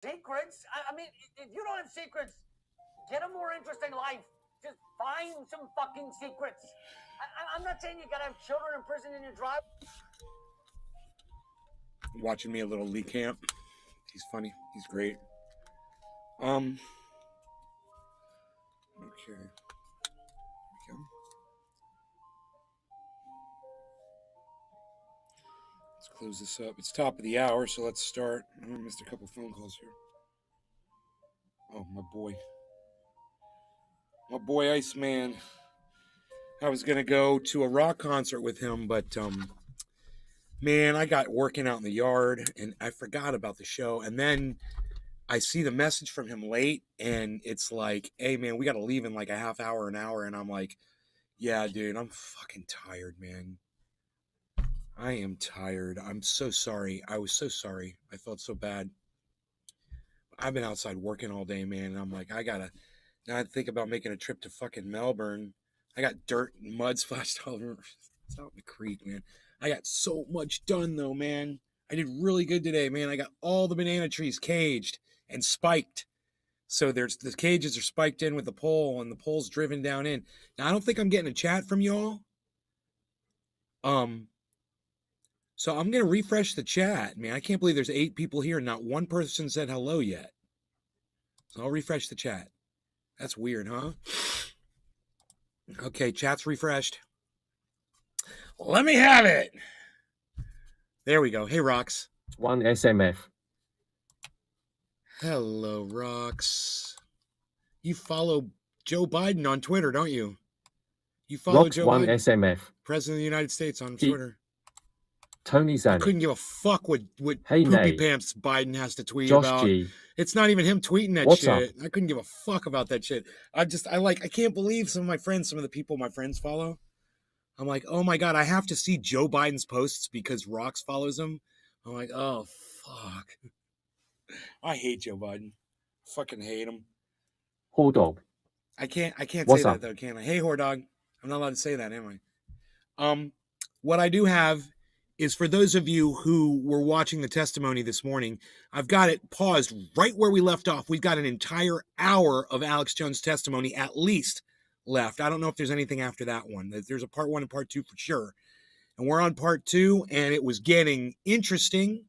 Secrets? I mean, if you don't have secrets, get a more interesting life. Just find some fucking secrets. I'm not saying you gotta have children in prison in your drive. Watching me a little Lee Camp. He's funny. He's great. Okay. Here we go. Let's close this up. It's top of the hour, so let's start. I missed a couple phone calls here. Oh, my boy. My boy Iceman. I was going to go to a rock concert with him, but, man, I got working out in the yard, and I forgot about the show. And then I see the message from him late, and it's like, hey, man, we got to leave in like a half hour, an hour. And I'm like, yeah, dude, I'm fucking tired, man. I am tired. I'm so sorry. I was so sorry. I felt so bad. I've been outside working all day, man. And I'm like, now I think about making a trip to fucking Melbourne. I got dirt and mud splashed all over. It's out in the creek, man. I got so much done, though, man. I did really good today, man. I got all the banana trees caged and spiked. So the cages are spiked in with the pole, and the pole's driven down in. Now, I don't think I'm getting a chat from y'all. So I'm going to refresh the chat, man. I can't believe there's 8 people here and not one person said hello yet. So I'll refresh the chat. That's weird, huh? Okay, chat's refreshed. Let me have it. There we go. Hey, Rox. One SMF. Hello, Rox. You follow Joe Biden on Twitter, don't you? You follow Rox Joe one Biden, SMF. President of the United States, on Twitter. Tony Zanuck. I couldn't give a fuck what Hey, poopy Nay. pants Biden has to tweet Josh about. G. It's not even him tweeting that What's shit. up? I couldn't give a fuck about that shit. I can't believe some of the people my friends follow. I'm like, oh my God, I have to see Joe Biden's posts because Rox follows him. I'm like, oh fuck. I hate Joe Biden. Fucking hate him. Hordog. I can't What's say up? that though, can I? Hey, Hordog. I'm not allowed to say that, am I? What I do have is, for those of you who were watching the testimony this morning, I've got it paused right where we left off. We've got an entire hour of Alex Jones testimony at least left. I don't know if there's anything after that one. There's a part 1 and part 2 for sure. And we're on part 2, and it was getting interesting.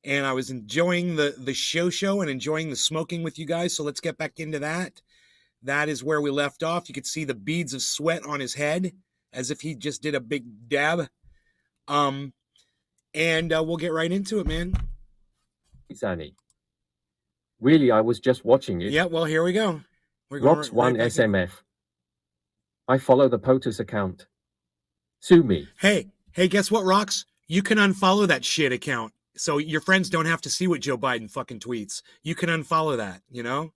And I was enjoying the show and enjoying the smoking with you guys. So let's get back into that. That is where we left off. You could see the beads of sweat on his head as if he just did a big dab. And we'll get right into it, man. Zanny. Really, I was just watching it. Yeah, well, here we go. We're Rox one SMF. I follow the POTUS account. Sue me. Hey, guess what, Rox? You can unfollow that shit account. So your friends don't have to see what Joe Biden fucking tweets. You can unfollow that, you know?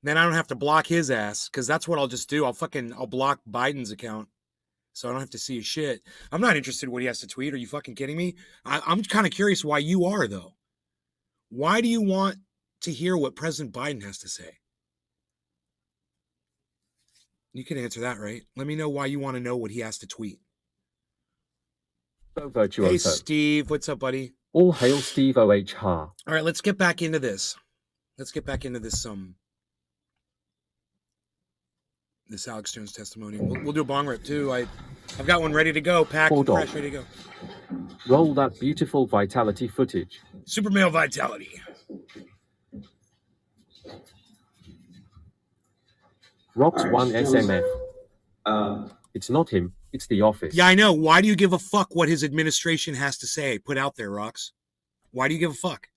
Then I don't have to block his ass, because that's what I'll just do. I'll block Biden's account. So I don't have to see his shit. I'm not interested in what he has to tweet. Are you fucking kidding me? I'm kind of curious why you are, though. Why do you want to hear what President Biden has to say? You can answer that, right? Let me know why you want to know what he has to tweet. Virtuoso. Hey, Steve. What's up, buddy? All hail Steve O.H. Ha. All right, let's get back into this. This Alex Jones testimony. We'll do a bong rip, too. I've got one ready to go, packed and fresh, ready to go. Roll that beautiful vitality footage. Super male vitality. Rox one SMF. It's not him. It's the office. Yeah, I know. Why do you give a fuck what his administration has to say? Put out there, Rox. Why do you give a fuck?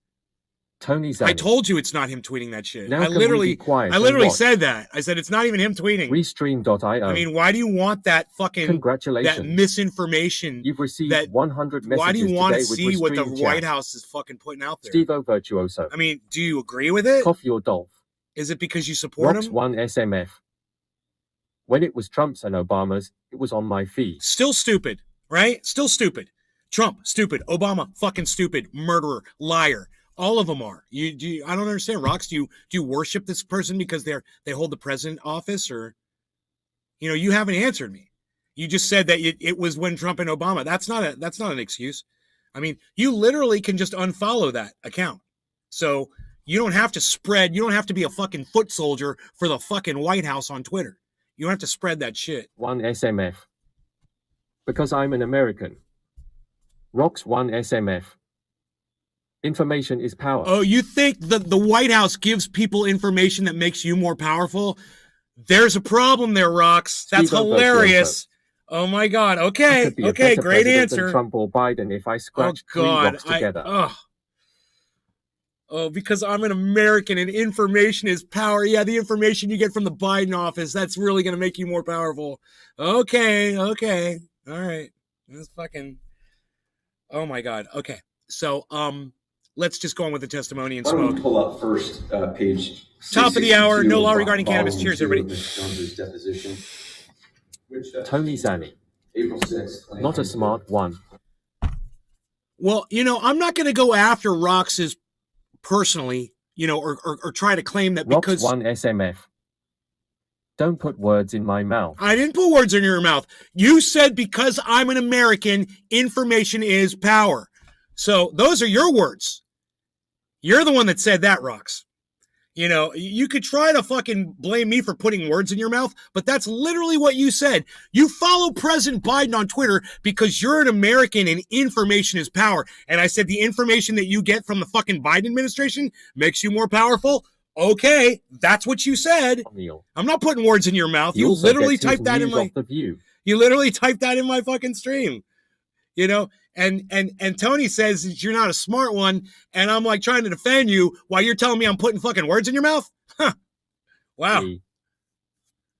Tony Zanuck. I told you it's not him tweeting that shit. Now I literally said that. I said it's not even him tweeting. Restream.io. I mean, why do you want that fucking congratulations that misinformation? You've received 100 messages. Why do you want to with see what the Restream White chat. House is fucking putting out there? Steve-O Virtuoso. I mean, do you agree with it? Cough your Dolph. Is it because you support Rox him? one SMF. When it was Trump's and Obama's, it was on my feed. Still stupid, right? Still stupid. Trump, stupid. Obama, fucking stupid. Murderer, liar. All of them are. I don't understand, Rox. Do you worship this person because they hold the president office, or, you haven't answered me. You just said that it was when Trump and Obama. That's not an excuse. I mean, you literally can just unfollow that account. So you don't have to spread, you don't have to be a fucking foot soldier for the fucking White House on Twitter. You don't have to spread that shit. 1SMF. Because I'm an American. Rocks 1SMF. Information is power. Oh, you think that the White House gives people information that makes you more powerful? There's a problem there, Rocks. That's Steve hilarious. Oh my God. Okay. Okay. Great answer. Trump or Biden if I scratch three rocks together. Oh, because I'm an American and information is power. Yeah, the information you get from the Biden office, that's really going to make you more powerful. Okay. All right. That's fucking, oh my God. Okay. So, let's just go on with the testimony and smoke. Pull up first page. Top of the hour, no law regarding cannabis. Cheers, everybody. Deposition, which, Tony Zanni. April 6th. Not a smart one. Well, I'm not going to go after Rox's personally, or try to claim that because Rocks 1SMF. Don't put words in my mouth. I didn't put words in your mouth. You said because I'm an American, information is power. So those are your words. You're the one that said that, Rox. You could try to fucking blame me for putting words in your mouth, but that's literally what you said. You follow President Biden on Twitter because you're an American and information is power. And I said the information that you get from the fucking Biden administration makes you more powerful. Okay, that's what you said. Neil. I'm not putting words in your mouth. You literally typed that in my You literally typed that in my fucking stream. And Tony says that you're not a smart one, and I'm like trying to defend you while you're telling me I'm putting fucking words in your mouth? Huh. Wow.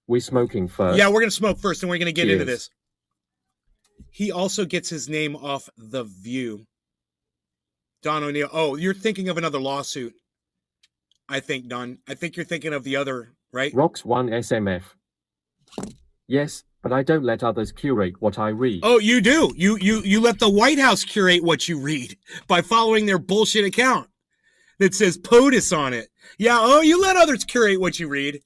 We smoking first. Yeah, we're going to smoke first, and we're going to get into this. He also gets his name off The View. Don O'Neill. Oh, you're thinking of another lawsuit. I think, Don. I think you're thinking of the other, right? Rocks 1SMF. Yes, but I don't let others curate what I read. Oh, you do. You let the White House curate what you read by following their bullshit account that says POTUS on it. Yeah, oh, you let others curate what you read.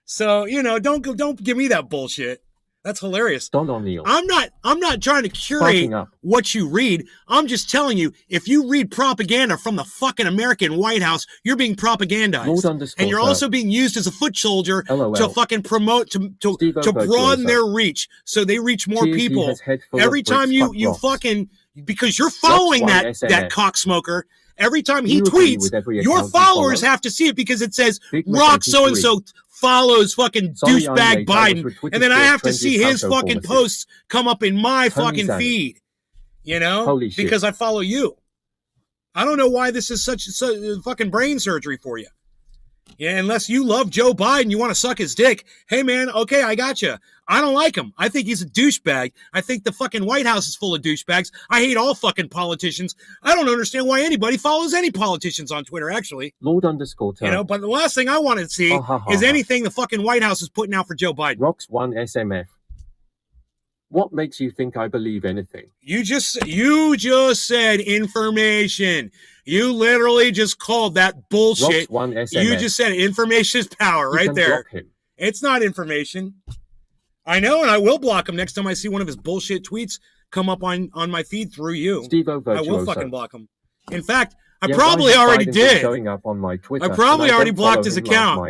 So, don't give me that bullshit. That's hilarious. Don O'Neill. I'm not trying to curate what you read. I'm just telling you, if you read propaganda from the fucking American White House, you're being propagandized. And you're also being used as a foot soldier to fucking promote, to broaden their reach so they reach more people. Every time you fucking, because you're following that cocksmoker, every time he tweets, your followers have to see it because it says Rock so-and-so follows fucking douchebag Biden, and then I have to see his fucking posts come up in my fucking feed, because I follow you. I don't know why this is such fucking brain surgery for you. Yeah, unless you love Joe Biden, you want to suck his dick. Hey, man, okay, I got you. I don't like him. I think he's a douchebag. I think the fucking White House is full of douchebags. I hate all fucking politicians. I don't understand why anybody follows any politicians on Twitter, actually. Lord_Turn. But the last thing I want to see is anything the fucking White House is putting out for Joe Biden. Rocks 1SMF. What makes you think I believe anything? You just said information. You literally just called that bullshit. You just said information is power right there. It's not information. I know, and I will block him next time I see one of his bullshit tweets come up on my feed through you. I will fucking block him. In fact, I probably already did. Showing up on my Twitter, I probably already blocked his account.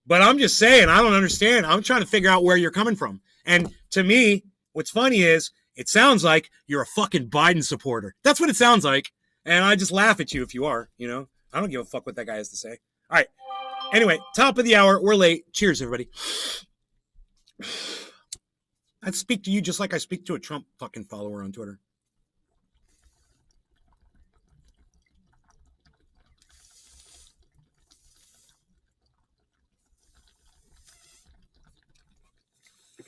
But I'm just saying, I don't understand. I'm trying to figure out where you're coming from. And to me, what's funny is, it sounds like you're a fucking Biden supporter. That's what it sounds like. And I just laugh at you if you are, I don't give a fuck what that guy has to say. All right. Anyway, top of the hour. We're late. Cheers, everybody. I'd speak to you just like I speak to a Trump fucking follower on Twitter.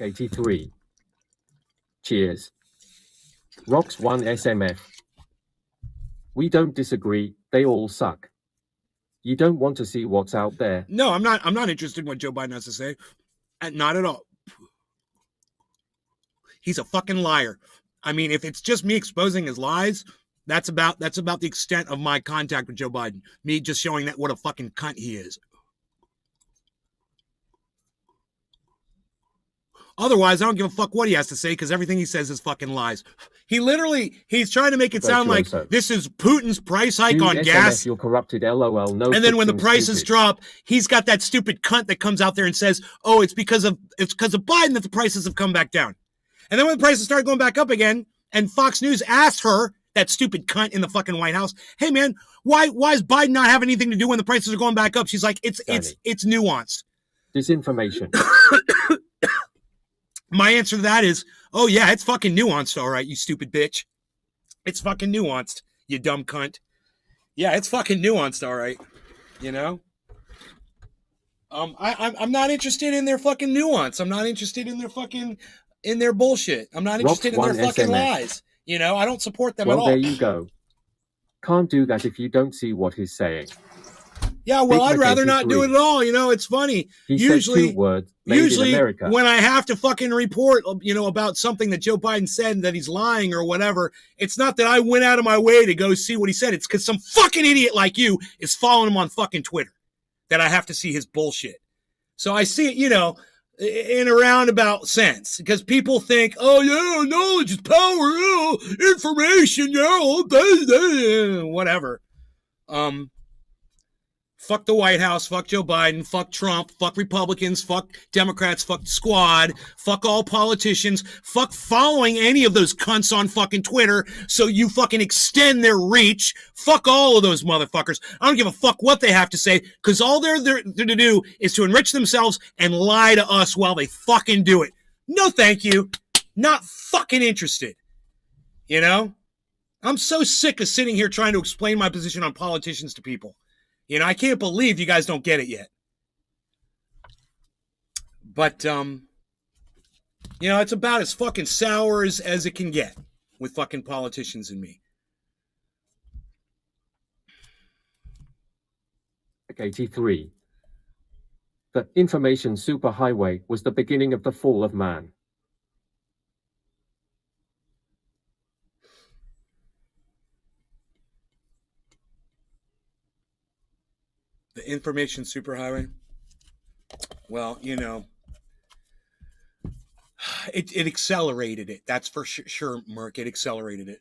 '83. Cheers. Rocks 1SMF. We don't disagree. They all suck. You don't want to see what's out there. No, I'm not interested in what Joe Biden has to say. Not at all. He's a fucking liar. I mean, if it's just me exposing his lies, that's about the extent of my contact with Joe Biden. Me just showing that what a fucking cunt he is. Otherwise, I don't give a fuck what he has to say because everything he says is fucking lies. He's trying to make it sound like this is Putin's price hike on gas. You're corrupted, LOL. No, and then when the prices drop, he's got that stupid cunt that comes out there and says, "Oh, it's because of Biden that the prices have come back down." And then when the prices start going back up again, and Fox News asked her, that stupid cunt in the fucking White House, "Hey man, why is Biden not having anything to do when the prices are going back up?" She's like, "It's nuanced." Disinformation. My answer to that is, oh yeah, it's fucking nuanced, all right, you stupid bitch. It's fucking nuanced, you dumb cunt. Yeah, it's fucking nuanced, all right. You know? I'm not interested in their fucking nuance. I'm not interested in their bullshit. I'm not interested in their fucking lies. You know, I don't support them at all. Well, there you go. Can't do that if you don't see what he's saying. Yeah, well, I'd rather not do it at all. You know, it's funny. He usually said 2 words, usually when I have to fucking report, you know, about something that Joe Biden said and that he's lying or whatever, it's not that I went out of my way to go see what he said. It's because some fucking idiot like you is following him on fucking Twitter that I have to see his bullshit. So I see it, you know, in a roundabout sense, because people think, oh yeah, knowledge is power, oh, information, yeah, whatever. Fuck the White House, fuck Joe Biden, fuck Trump, fuck Republicans, fuck Democrats, fuck the squad, fuck all politicians, fuck following any of those cunts on fucking Twitter so you fucking extend their reach. Fuck all of those motherfuckers. I don't give a fuck what they have to say because all they're to do is to enrich themselves and lie to us while they fucking do it. No thank you. Not fucking interested. You know? I'm so sick of sitting here trying to explain my position on politicians to people. You know, I can't believe you guys don't get it yet. But, you know, it's about as fucking sour as it can get with fucking politicians and me. 83. The information superhighway was the beginning of the fall of man. The information superhighway? Well, you know, it accelerated it. That's for sure, Merc. It accelerated it.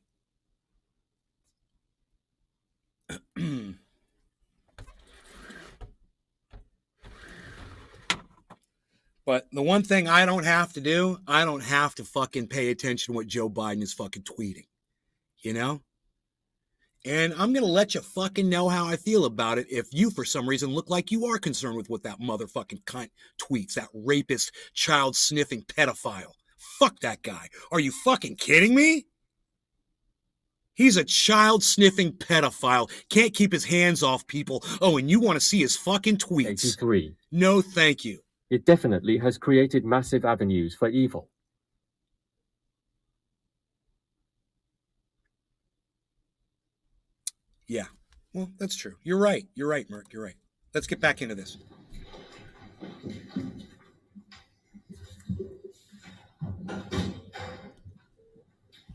But the one thing I don't have to do, I don't have to fucking pay attention to what Joe Biden is fucking tweeting. You know? And I'm going to let you fucking know how I feel about it if you, for some reason, look like you are concerned with what that motherfucking cunt tweets, that rapist, child-sniffing pedophile. Fuck that guy. Are you fucking kidding me? He's a child-sniffing pedophile. Can't keep his hands off people. Oh, and you want to see his fucking tweets. 83. No, thank you. It definitely has created massive avenues for evil. Yeah, well, that's true. You're right. You're right, Merc. You're right. Let's get back into this.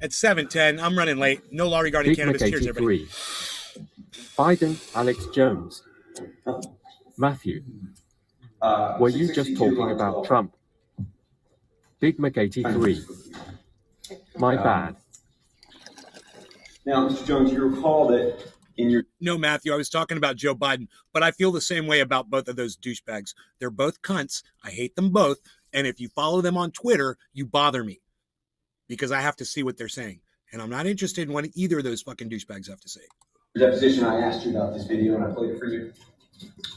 At 7:10, I'm running late. No law regarding Big cannabis. Cheers, everybody. Biden, Alex Jones. Matthew, were you just talking about Trump? Big Mac 83. My bad. Now, Mr. Jones, you recall that in your... No, Matthew, I was talking about Joe Biden, but I feel the same way about both of those douchebags. They're both cunts. I hate them both. And if you follow them on Twitter, you bother me because I have to see what they're saying. And I'm not interested in what either of those fucking douchebags have to say. Deposition, I asked you about this video and I played it for you.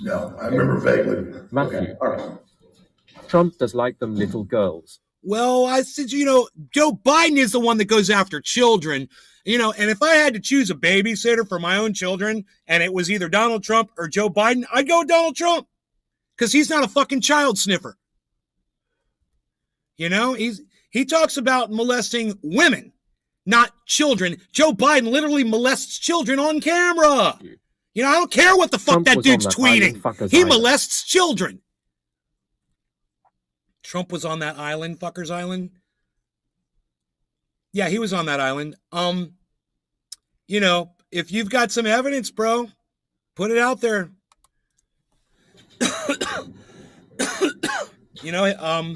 No, I remember vaguely. Matthew, Okay, all right. Trump does like them little girls. Well, I said, you know, Joe Biden is the one that goes after children, you know, and if I had to choose a babysitter for my own children and it was either Donald Trump or Joe Biden, I'd go Donald Trump because he's not a fucking child sniffer. You know, he talks about molesting women, not children. Joe Biden literally molests children on camera. You know, I don't care what the fuck that dude's tweeting. He molests children. Trump was on that island, fuckers island. Yeah, he was on that island. You know, if you've got some evidence, bro, put it out there. You know,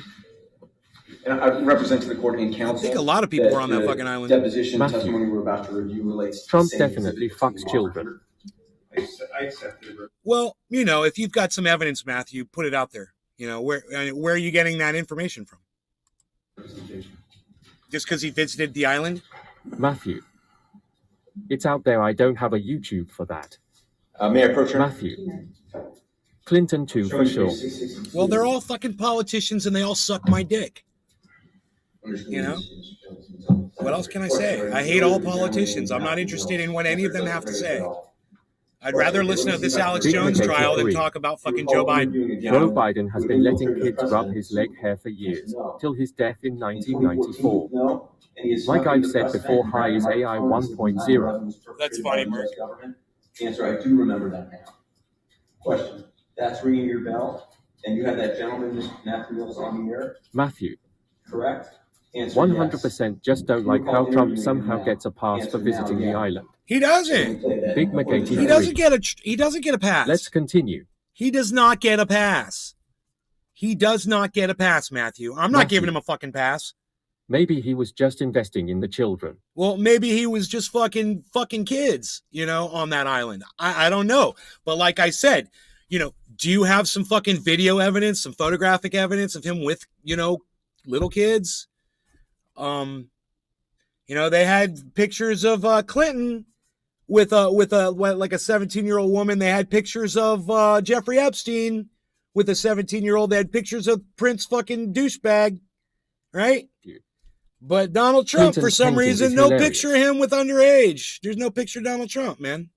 And I represent to the court and counsel. I think a lot of people were on that fucking island. Deposition Matthew. testimony we're about to review relates to Trump the same definitely exhibit from fucks the children. I accept it. Well, you know, if you've got some evidence, Matthew, put it out there. You know, where are you getting that information from? Just because he visited the island? Matthew. It's out there. I don't have a YouTube for that. May I approach her? Matthew. Clinton too, for sure. Well, they're all fucking politicians and they all suck my dick. You know? What else can I say? I hate all politicians. I'm not interested in what any of them have to say. I'd rather listen to this Alex Jones trial than talk about fucking Joe Biden. You Joe know? Biden has been letting kids rub his leg hair for years, till his death in 1994. Like I've said before, high is AI 1.0. That's funny, Mark. Answer, I do remember that now. Question, that's ringing your bell, and you have that gentleman, Mr. Matthew Mills, on the air, Matthew. correct? Answer, 100% just don't like how Trump somehow gets a pass for visiting the island. He doesn't. Big McGatey. He doesn't get a pass. Let's continue. He does not get a pass. He does not get a pass, Matthew. I'm not Matthew. giving him a fucking pass. Maybe he was just investing in the children. Well, maybe he was just fucking kids, you know, on that island. I don't know. But like I said, you know, do you have some fucking video evidence, some photographic evidence of him with, you know, little kids? You know, they had pictures of Clinton with a 17-year-old woman. They had pictures of Jeffrey Epstein with a 17-year-old. They had pictures of Prince fucking douchebag, right? But Donald Trump, Clinton's for some painting reason, is no hilarious. picture of him with underage. There's no picture of Donald Trump, man.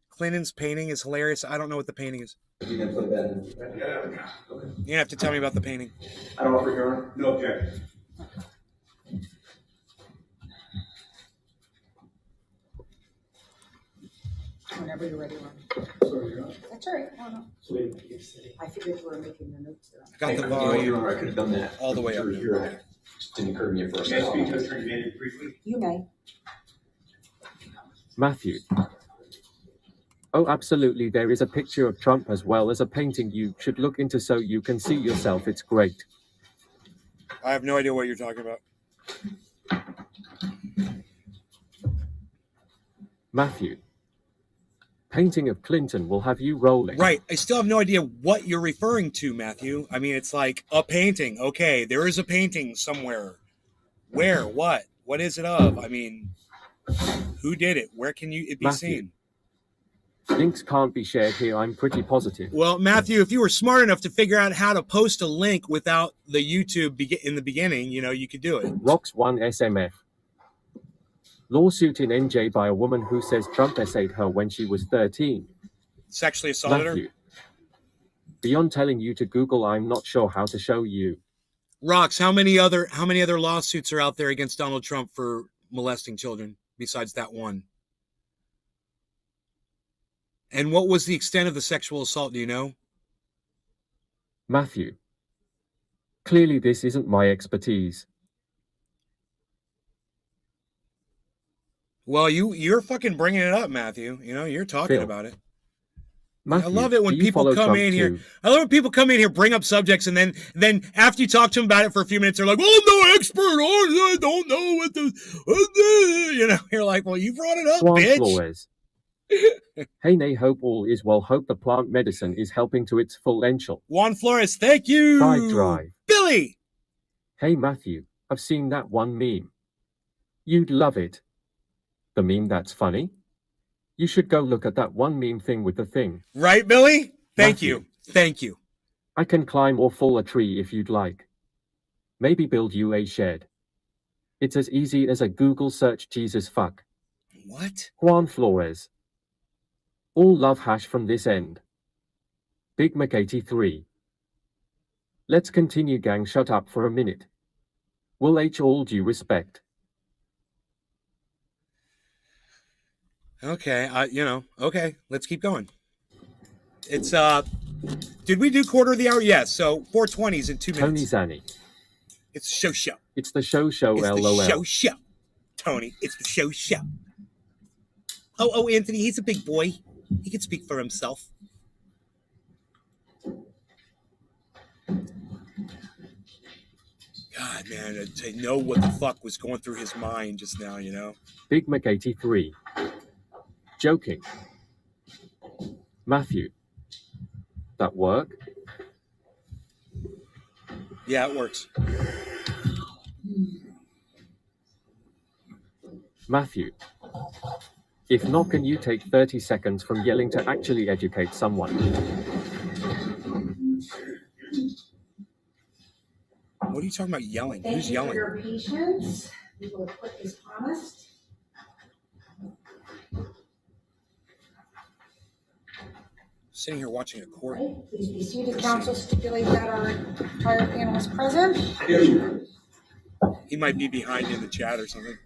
Clinton's painting is hilarious. I don't know what the painting is. You can put that in. You're gonna have to tell me about the painting. I don't offer your honor. No objection. Whenever you're ready, Ron. That's all right. No, no. I figured you were making your notes there. I got the Your volume. honor, I could have done that. All the way up. Here, just didn't occur to me at first. May I speak to Attorney Manning briefly? You may. Matthew. Oh, absolutely. There is a picture of Trump as well as a painting you should look into so you can see yourself. It's great. I have no idea what you're talking about. Matthew. Painting of Clinton will have you rolling. Right. I still have no idea what you're referring to, Matthew. I mean, it's like a painting. Okay, there is a painting somewhere. Where? What? What is it of? I mean, who did it? Where can it be Matthew. seen? Links can't be shared here, I'm pretty positive. Well, Matthew, if you were smart enough to figure out how to post a link without the YouTube in the beginning, you know, you could do it. Rocks 1 SMF. Lawsuit in NJ by a woman who says Trump essayed her when she was 13. Sexually assaulted her? Matthew. Beyond telling you to Google, I'm not sure how to show you. Rox, how many other lawsuits are out there against Donald Trump for molesting children besides that one? And what was the extent of the sexual assault? Do you know? Matthew. Clearly this isn't my expertise. Well, you're fucking bringing it up, Matthew. You know, you're talking Phil. about it. Matthew, I love it when do you people follow come Trump in here. too? I love when people come in here, bring up subjects, and then after you talk to them about it for a few minutes, they're like, "Oh, I'm no expert. Oh, I don't know what the." You know, you're like, "Well, you brought it up, Juan bitch." Flores. Hey, nay, hope all is well. Hope the plant medicine is helping to its full potential. Juan Flores, thank you. Drive. Billy. Hey, Matthew, I've seen that one meme. You'd love it. The meme that's funny? You should go look at that one meme thing with the thing. Right, Billy? Thank Matthew. you. Thank you. I can climb or fall a tree if you'd like. Maybe build you a shed. It's as easy as a Google search. Jesus fuck. What? Juan Flores. All love hash from this end. Big Mac 83. Let's continue, gang. Shut up for a minute. Will H all due respect. Okay, okay, let's keep going. It's, did we do quarter of the hour? Yes, so 4:20 is in 2 Tony minutes. Zanny. It's the show. It's the show It's LOL. the show. Tony, it's the show. Oh, Anthony, he's a big boy. He can speak for himself. God, man, to know what the fuck was going through his mind just now, you know? Big Mac 83. Joking. Matthew. That work? Yeah, it works. Matthew. If not, can you take 30 seconds from yelling to actually educate someone? What are you talking about yelling? Thank Who's you yelling? for your patience. We will put as promised. Sitting here watching a court. Right, please be seated. Council stipulate that our entire panel is present. He might be behind in the chat or something.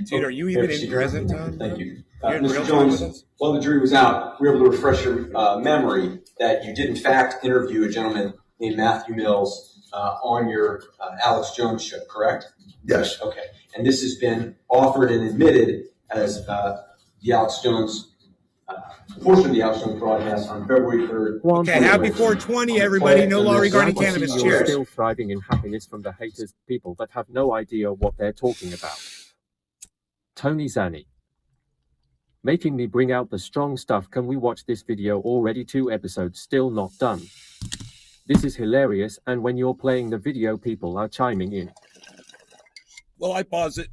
Dude, are you even in present time? Thank you. You're in real Mr. time Jones, with us? while the jury was out, we were able to refresh your memory that you did in fact interview a gentleman named Matthew Mills on your Alex Jones show, correct? Yes. Okay. And this has been offered and admitted as the Alex Jones portion of the Alex Jones broadcast on February 3rd. Okay, happy 420, everybody. No law regarding cannabis. You're Cheers. still thriving in happiness from the haters, people that have no idea what they're talking about. Tony Zani. Making me bring out the strong stuff. Can we watch this video already? 2 episodes still not done. This is hilarious, and when you're playing the video, people are chiming in. Well, I pause it.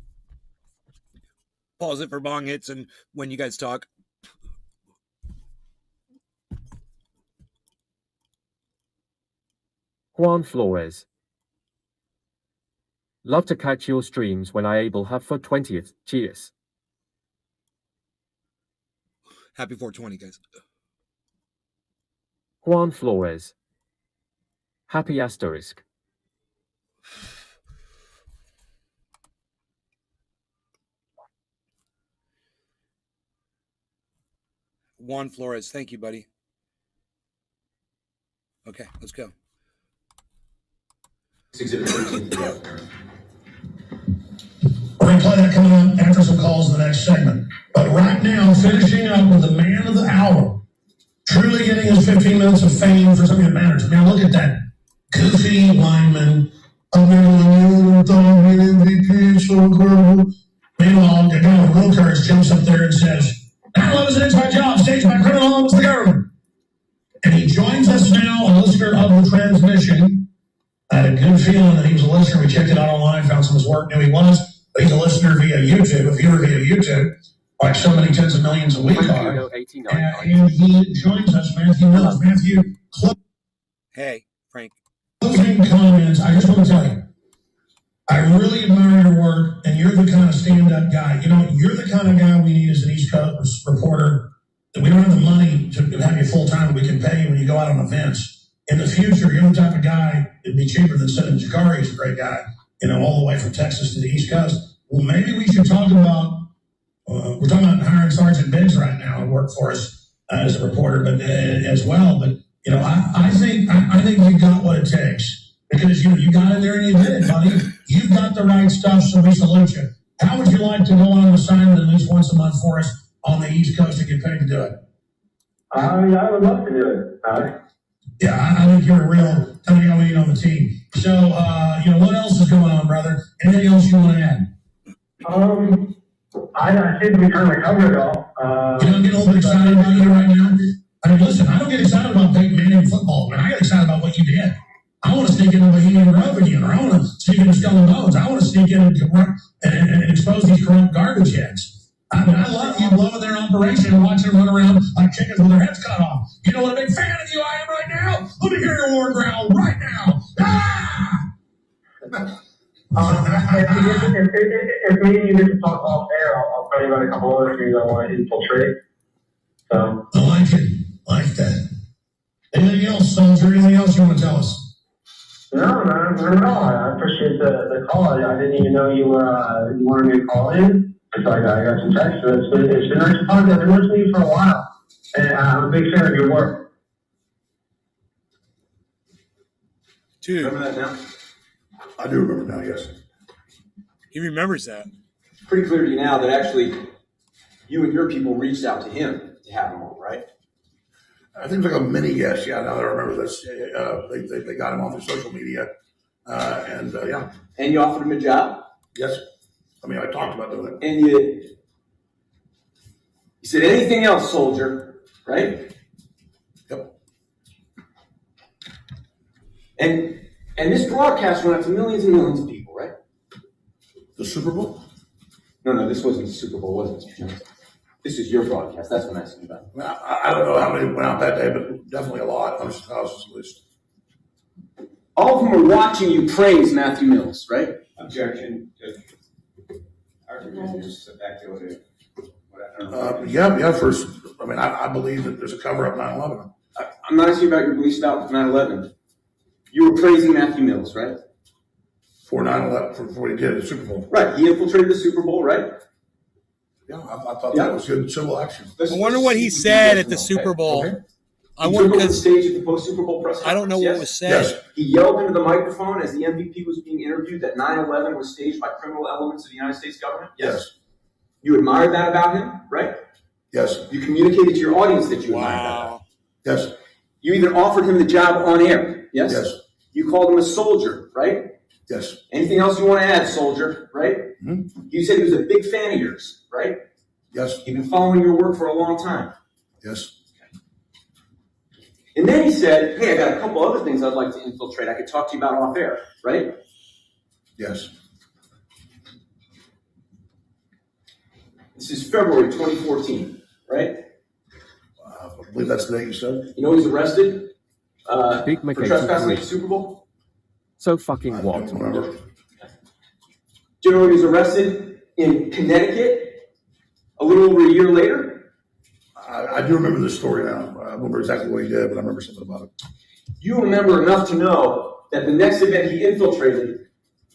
Pause it for bong hits and when you guys talk. Juan Flores. Love to catch your streams when I able have for 20th. Cheers. Happy 420, guys. Juan Flores. Happy asterisk. Juan Flores, thank you, buddy. Okay, let's go. Exhibit 13. We're going to play that coming up after some calls in the next segment. But right now, finishing up with the man of the hour, truly getting his 15 minutes of fame for something that matters. Now look at that goofy lineman. MVP, so incredible. Meanwhile, the guy with real courage jumps up there and says, "I love his inside job, staged by criminal owns the government." And he joins us now, a listener of the transmission. I had a good feeling that he was a listener. We checked it out online, found some of his work, knew he was. But he's a listener via YouTube, a viewer via YouTube, like so many tens of millions a week are. And he joins us, Matthew Mills. Matthew, Hey, Frank. closing comments. I just want to tell you, I really admire your work, and you're the kind of stand-up guy. You know, you're the kind of guy we need as an East Coast reporter. That we don't have the money to have you full-time, but we can pay you when you go out on events. In the future, you're the type of guy that'd be cheaper than sending Jakari. He's a great guy, you know, all the way from Texas to the East Coast. Well, maybe we should talk about, we're talking about hiring Sergeant Biggs right now to work for us as a reporter, but as well. But, you know, I think you got what it takes because, you know, you got in there and you did it, buddy. You've got the right stuff, so we salute you. How would you like to go on an assignment at least once a month for us on the East Coast and get paid to do it? I would love to do it. Yeah, I think you're a real kind of guy we need on the team. So, you know, what else is going on, brother? Anything else you want to add? I seem to be kind of covered it all. You don't get a little bit excited about you right now? I mean, listen, I don't get excited about Peyton Manning football. I mean, I get excited about what you did. I want to sneak into Bohemian Grove again, or I want to sneak into Skull and Bones. I want to sneak in and expose these corrupt garbage heads. I mean, I love you blowing their operation and watching them run around like chickens with their heads cut off. You know what a big fan of you I am right now? Let me hear your war growl right now. Ah! If me and you get to talk off air, I'll tell you about a couple other things I want to infiltrate. So. I like it. Like that. Anything else, Soldier? Anything else you want to tell us? No, man, not at all. I appreciate the call. I didn't even know you wanted me to call in. So I got some text. It's been nice to talk to you. I've been listening to you for a while. And I'm a big fan of your work. Dude. Remember that now? I do remember now, yes. He remembers that. It's pretty clear to you now that actually you and your people reached out to him to have him on, right? I think it's like a mini guest. Yeah, now that I remember this. They got him on through social media. Yeah, And you offered him a job? yes. I mean, I talked about doing it. And you said anything else, soldier, right? Yep. And this broadcast went out to millions and millions of people, right? The Super Bowl? No, this wasn't the Super Bowl, was it, Mr. Jones? This is your broadcast. That's what I'm asking about. I mean, I don't know how many went out that day, but definitely a lot. Hundreds of thousands at least. All of them are watching you praise Matthew Mills, right? Objection. Argument is back to what Yeah. First, I mean, I believe that there's a cover up 9/11. I'm not asking about your beliefs about 9/11. You were praising Matthew Mills, right? For 9/11, for what he did at the Super Bowl. Right. He infiltrated the Super Bowl, right? Yeah, I thought that was good civil action. I wonder what he said at the Super Bowl. Okay. I He wonder took over the because stage at the post-Super Bowl press conference. I don't know yes? what was said. Yes. He yelled into the microphone as the MVP was being interviewed that 9/11 was staged by criminal elements of the United States government. Yes. You admired that about him, right? Yes. You communicated to your audience that you admired that. Wow. Yes. You even offered him the job on air. Yes? Yes. You called him a soldier, right? Yes. Anything else you want to add, soldier, right? Mm-hmm. You said he was a big fan of yours, right? Yes. He'd been following your work for a long time. Yes. And then he said, hey, I got a couple other things I'd like to infiltrate. I could talk to you about off air, right? Yes. This is February 2014, right? I believe that's the day you said. You know he's arrested Big for McKay trespassing at the 2-3. Super Bowl? So fucking I what? Do don't remember. you know he was arrested in Connecticut a little over a year later? I do remember this story now. I don't remember exactly what he did, but I remember something about it. You remember enough to know that the next event he infiltrated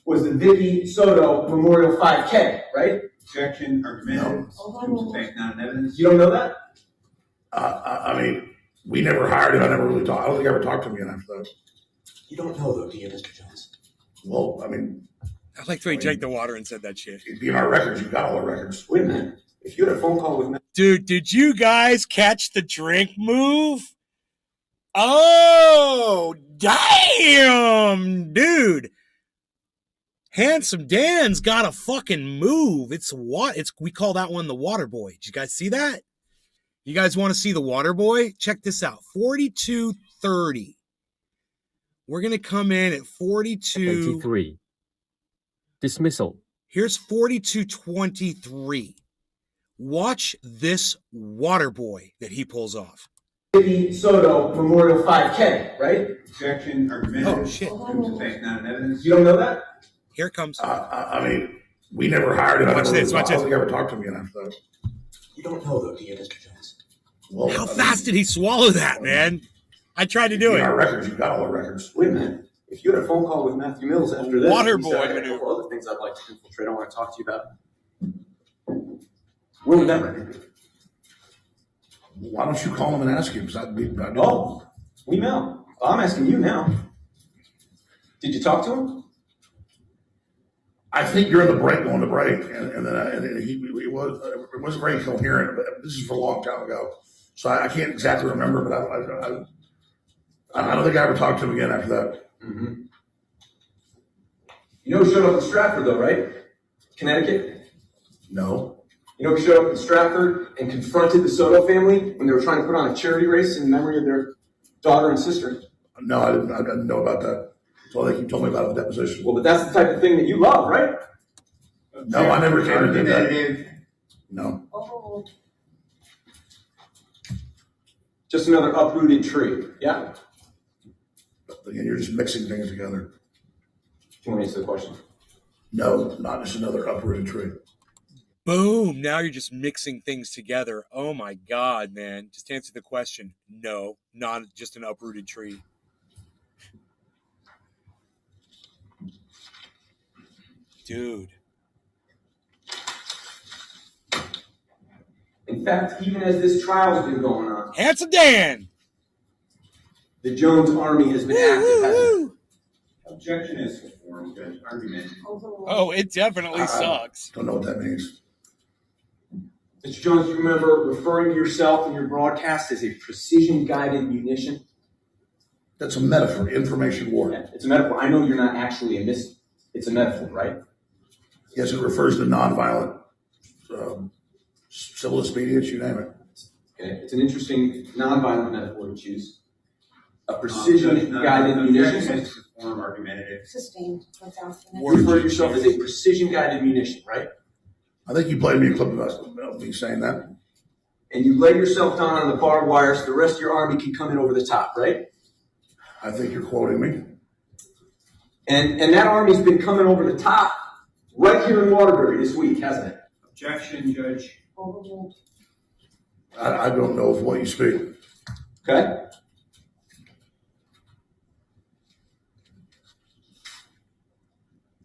was the Vicky Soto Memorial 5K, right? Objection. Argument. Proves the fact, not an evidence. You don't know that? I mean, we never hired him. I never really talked. I don't think I ever talked to him again after that. You don't know though, do you, Mr. Jones? Well, I mean, I like the way he drank the water and said that shit. it'd be in our records. You've got all the records. Wait a minute. If you had a phone call with me, Dude, did you guys catch the drink move? Oh, damn, dude. Handsome Dan's got a fucking move. We call that one the Water Boy. Did you guys see that? You guys want to see the Water Boy? Check this out. 42.30. We're going to come in at 42. 83. Dismissal. Here's 42.23. Watch this Water Boy that he pulls off. Vicky Soto Memorial 5K, right? Objection. Argument. Oh, shit. Proves the fact, not an evidence. You don't know that? Here it comes. I mean, we never hired him. I Watch never this, really watch talked. I this. don't think I ever talked to him again after that. You don't know though, do you, Mr. Jones? Well, How fast did he swallow that, man? I tried to do in our it. records, you've got all the records. Wait a minute. If you had a phone call with Matthew Mills after this, Water he said, boy I got a maneuver. couple other things I'd like to infiltrate. I want to talk to you about. When would that record be? Why don't you call him and ask him? Because I'd do. Oh, we know. I'm asking you now. Did you talk to him? I think you're in the break, going to break, and then it wasn't very coherent. But this is for a long time ago, so I can't exactly remember. But I don't think I ever talked to him again after that. Mm-hmm. You know who showed up in Stratford though, right? Connecticut? No. You know who showed up in Stratford and confronted the Soto family when they were trying to put on a charity race in memory of their daughter and sister? No, I didn't know about that. So I think you told me about the deposition. Well, but that's the type of thing that you love, right? No, I never came and did that. Argumentative. No. Oh, Just another uprooted tree. Yeah? Again, you're just mixing things together. Do you want to answer the question? No, not just another uprooted tree. Boom. Now you're just mixing things together. Oh my God, man. Just answer the question. No, not just an uprooted tree. Dude. In fact, even as this trial's been going on, Handsome Dan. the Jones Army has been active, hasn't it? Objection is formed. Argument. Oh, it definitely sucks. Don't know what that means. Mr. Jones, you remember referring to yourself in your broadcast as a precision-guided munition? That's a metaphor, information war. Yeah, it's a metaphor. I know you're not actually enlisted. It's a metaphor, right? Yes, it refers to nonviolent civil disobedience, you name it. Okay, it's an interesting nonviolent metaphor to choose. A precision-guided munition. Objection is to form argumentative. Sustained without. You refer to yourself as a precision-guided munition, right? I think you played me a clip of me saying that. And you lay yourself down on the barbed wire so the rest of your army can come in over the top, right? I think you're quoting me. And that army's been coming over the top right here in Waterbury this week, hasn't it? Objection, Judge. I don't know of what you speak. Okay?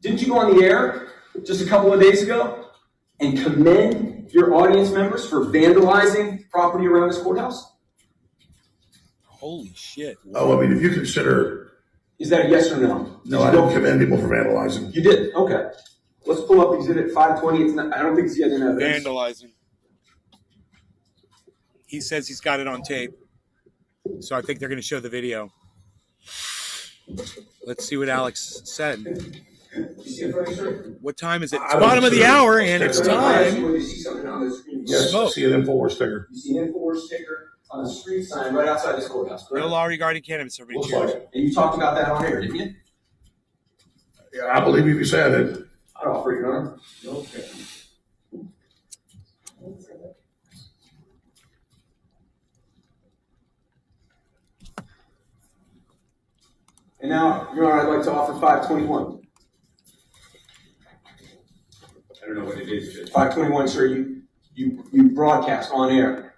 Didn't you go on the air just a couple of days ago and commend your audience members for vandalizing property around this courthouse? Holy shit. Oh, I mean, if you consider... Is that a yes or no? No, I don't commend people for vandalizing. You did? Okay. Let's pull up Exhibit 520. It's not, I don't think it's yet in evidence. Vandalizing. He says he's got it on tape. So I think they're going to show the video. Let's see what Alex said. You see it, right, sir? What time is it? It's bottom of the hour, and it's time. You see something on the screen? Yes, Smoke. see an Infowars sticker. You see an Infowars sticker on a street sign right outside this courthouse, correct? No law regarding cannabis. Everybody Looks cheers. like it. And you talked about that on air, didn't you? Yeah, I believe if you said it. I'd offer it, Your Honor. No objection. And now, Your Honor, I'd like to offer 521. I don't know what it is, Judge. 521, sir, you broadcast on air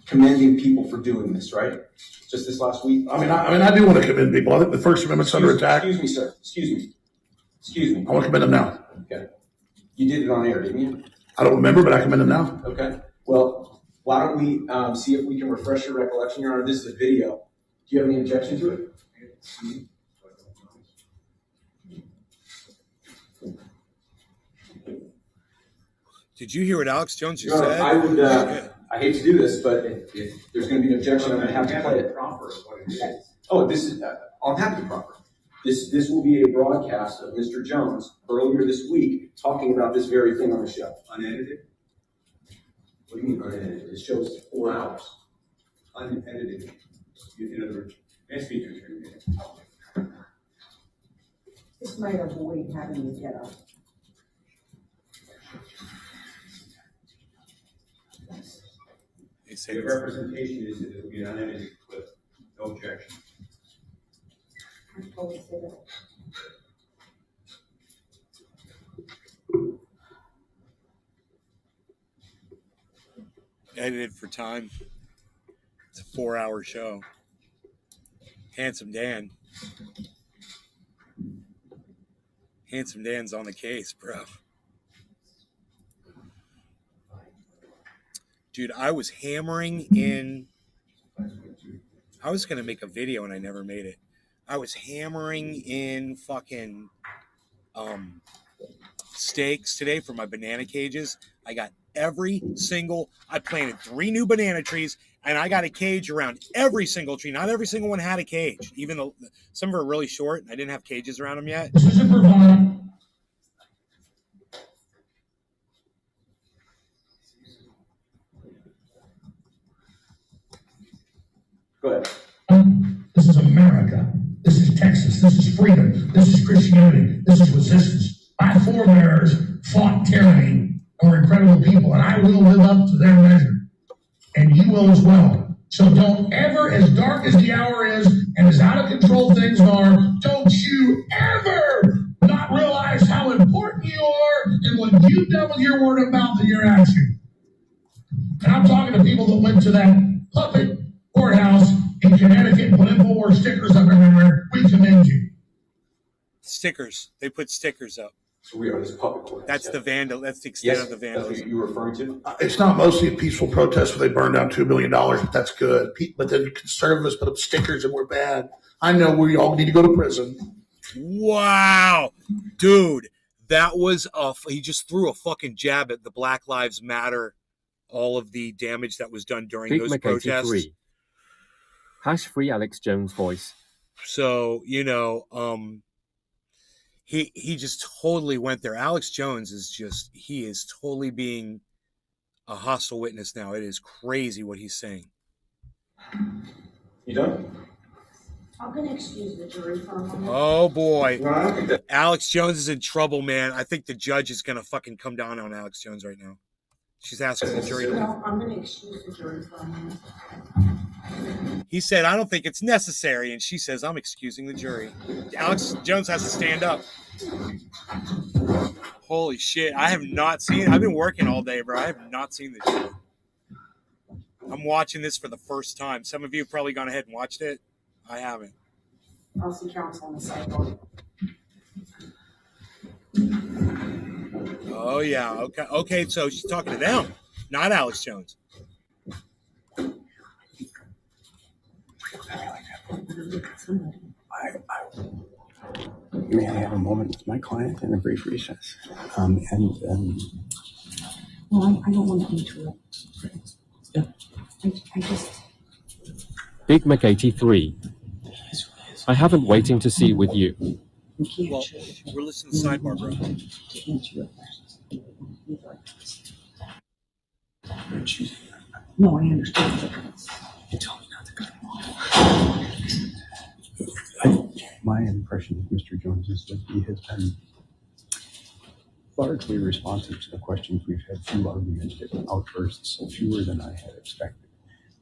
commending people for doing this, right? Just this last week? I mean, I do want to commend people. I think the First Amendment's under attack. Excuse me, sir. Excuse me. I want to commend them now. Okay. You did it on air, didn't you? I don't remember, but I commend them now. Okay. Well, why don't we see if we can refresh your recollection, Your Honor? This is a video. Do you have any objection to it? Did you hear what Alex Jones just Your Honor, said? I would. I hate to do this, but if there's going to be an objection, I'm going to have to play it. Proper is what it is. Oh, this is. I'm happy to proper. This will be a broadcast of Mr. Jones earlier this week talking about this very thing on the show. Unedited? What do you mean unedited? It shows 4 hours. Unedited. In other words, ask me to turn it. This might avoid having to get up. They say The representation is that it will be an unedited clip. No objection. edited for time. It's a 4-hour show. Handsome Dan. Handsome Dan's on the case, bro. Dude, I was hammering in. I was going to make a video and I never made it. I was hammering in fucking stakes today for my banana cages. I got every single. I planted 3 new banana trees and I got a cage around every single tree. Not every single one had a cage, even though some of them are really short. And I didn't have cages around them yet. This isn't Bravado. Go ahead. This is America. This is Texas. This is freedom. This is Christianity. This is resistance. My forebears fought tyranny and were incredible people, and I will live up to their measure. And you will as well. So don't ever, as dark as the hour is and as out of control things are, don't you ever not realize how important you are and what you've done with your word of mouth and your action. And I'm talking to people that went to that puppet courthouse in Connecticut and put Infowars stickers up everywhere. We commend you. Stickers. They put stickers up. So we are this public courthouse. That's the vandal. That's the extent Yes, of the that's vandalism. what you were referring to? It's not mostly a peaceful protest where they burned down $2 billion, but that's good. But then conservatives put up stickers and we're bad. I know we all need to go to prison. Wow. Dude, that was he just threw a fucking jab at the Black Lives Matter, all of the damage that was done during Big those Mackenzie protests. 3. #free Alex Jones voice. So, you know, he just totally went there. Alex Jones he is totally being a hostile witness now. It is crazy what he's saying. You done? I'm going to excuse the jury for a moment. Oh boy. No, I don't think that. Alex Jones is in trouble, man. I think the judge is going to fucking come down on Alex Jones right now. She's asking the jury. No, I'm going to excuse the jury for a moment. He said, I don't think it's necessary. And she says, I'm excusing the jury. Alex Jones has to stand up. Holy shit. I've been working all day, bro. I have not seen this shit. I'm watching this for the first time. Some of you have probably gone ahead and watched it. I haven't. I'll see counsel on the sideboard. Oh, yeah. Okay, so she's talking to them, not Alex Jones. May I have a moment with my client in a brief recess? Well, I don't want to interrupt. Yeah. I just... Big Mac 83. I haven't waiting to see with you. Well, we're listening to the sidebar, bro. To answer your questions. No, I understand. You told me not to cut him off. My impression of Mr. Jones is that he has been largely responsive to the questions. We've had few argumentative outbursts, fewer than I had expected.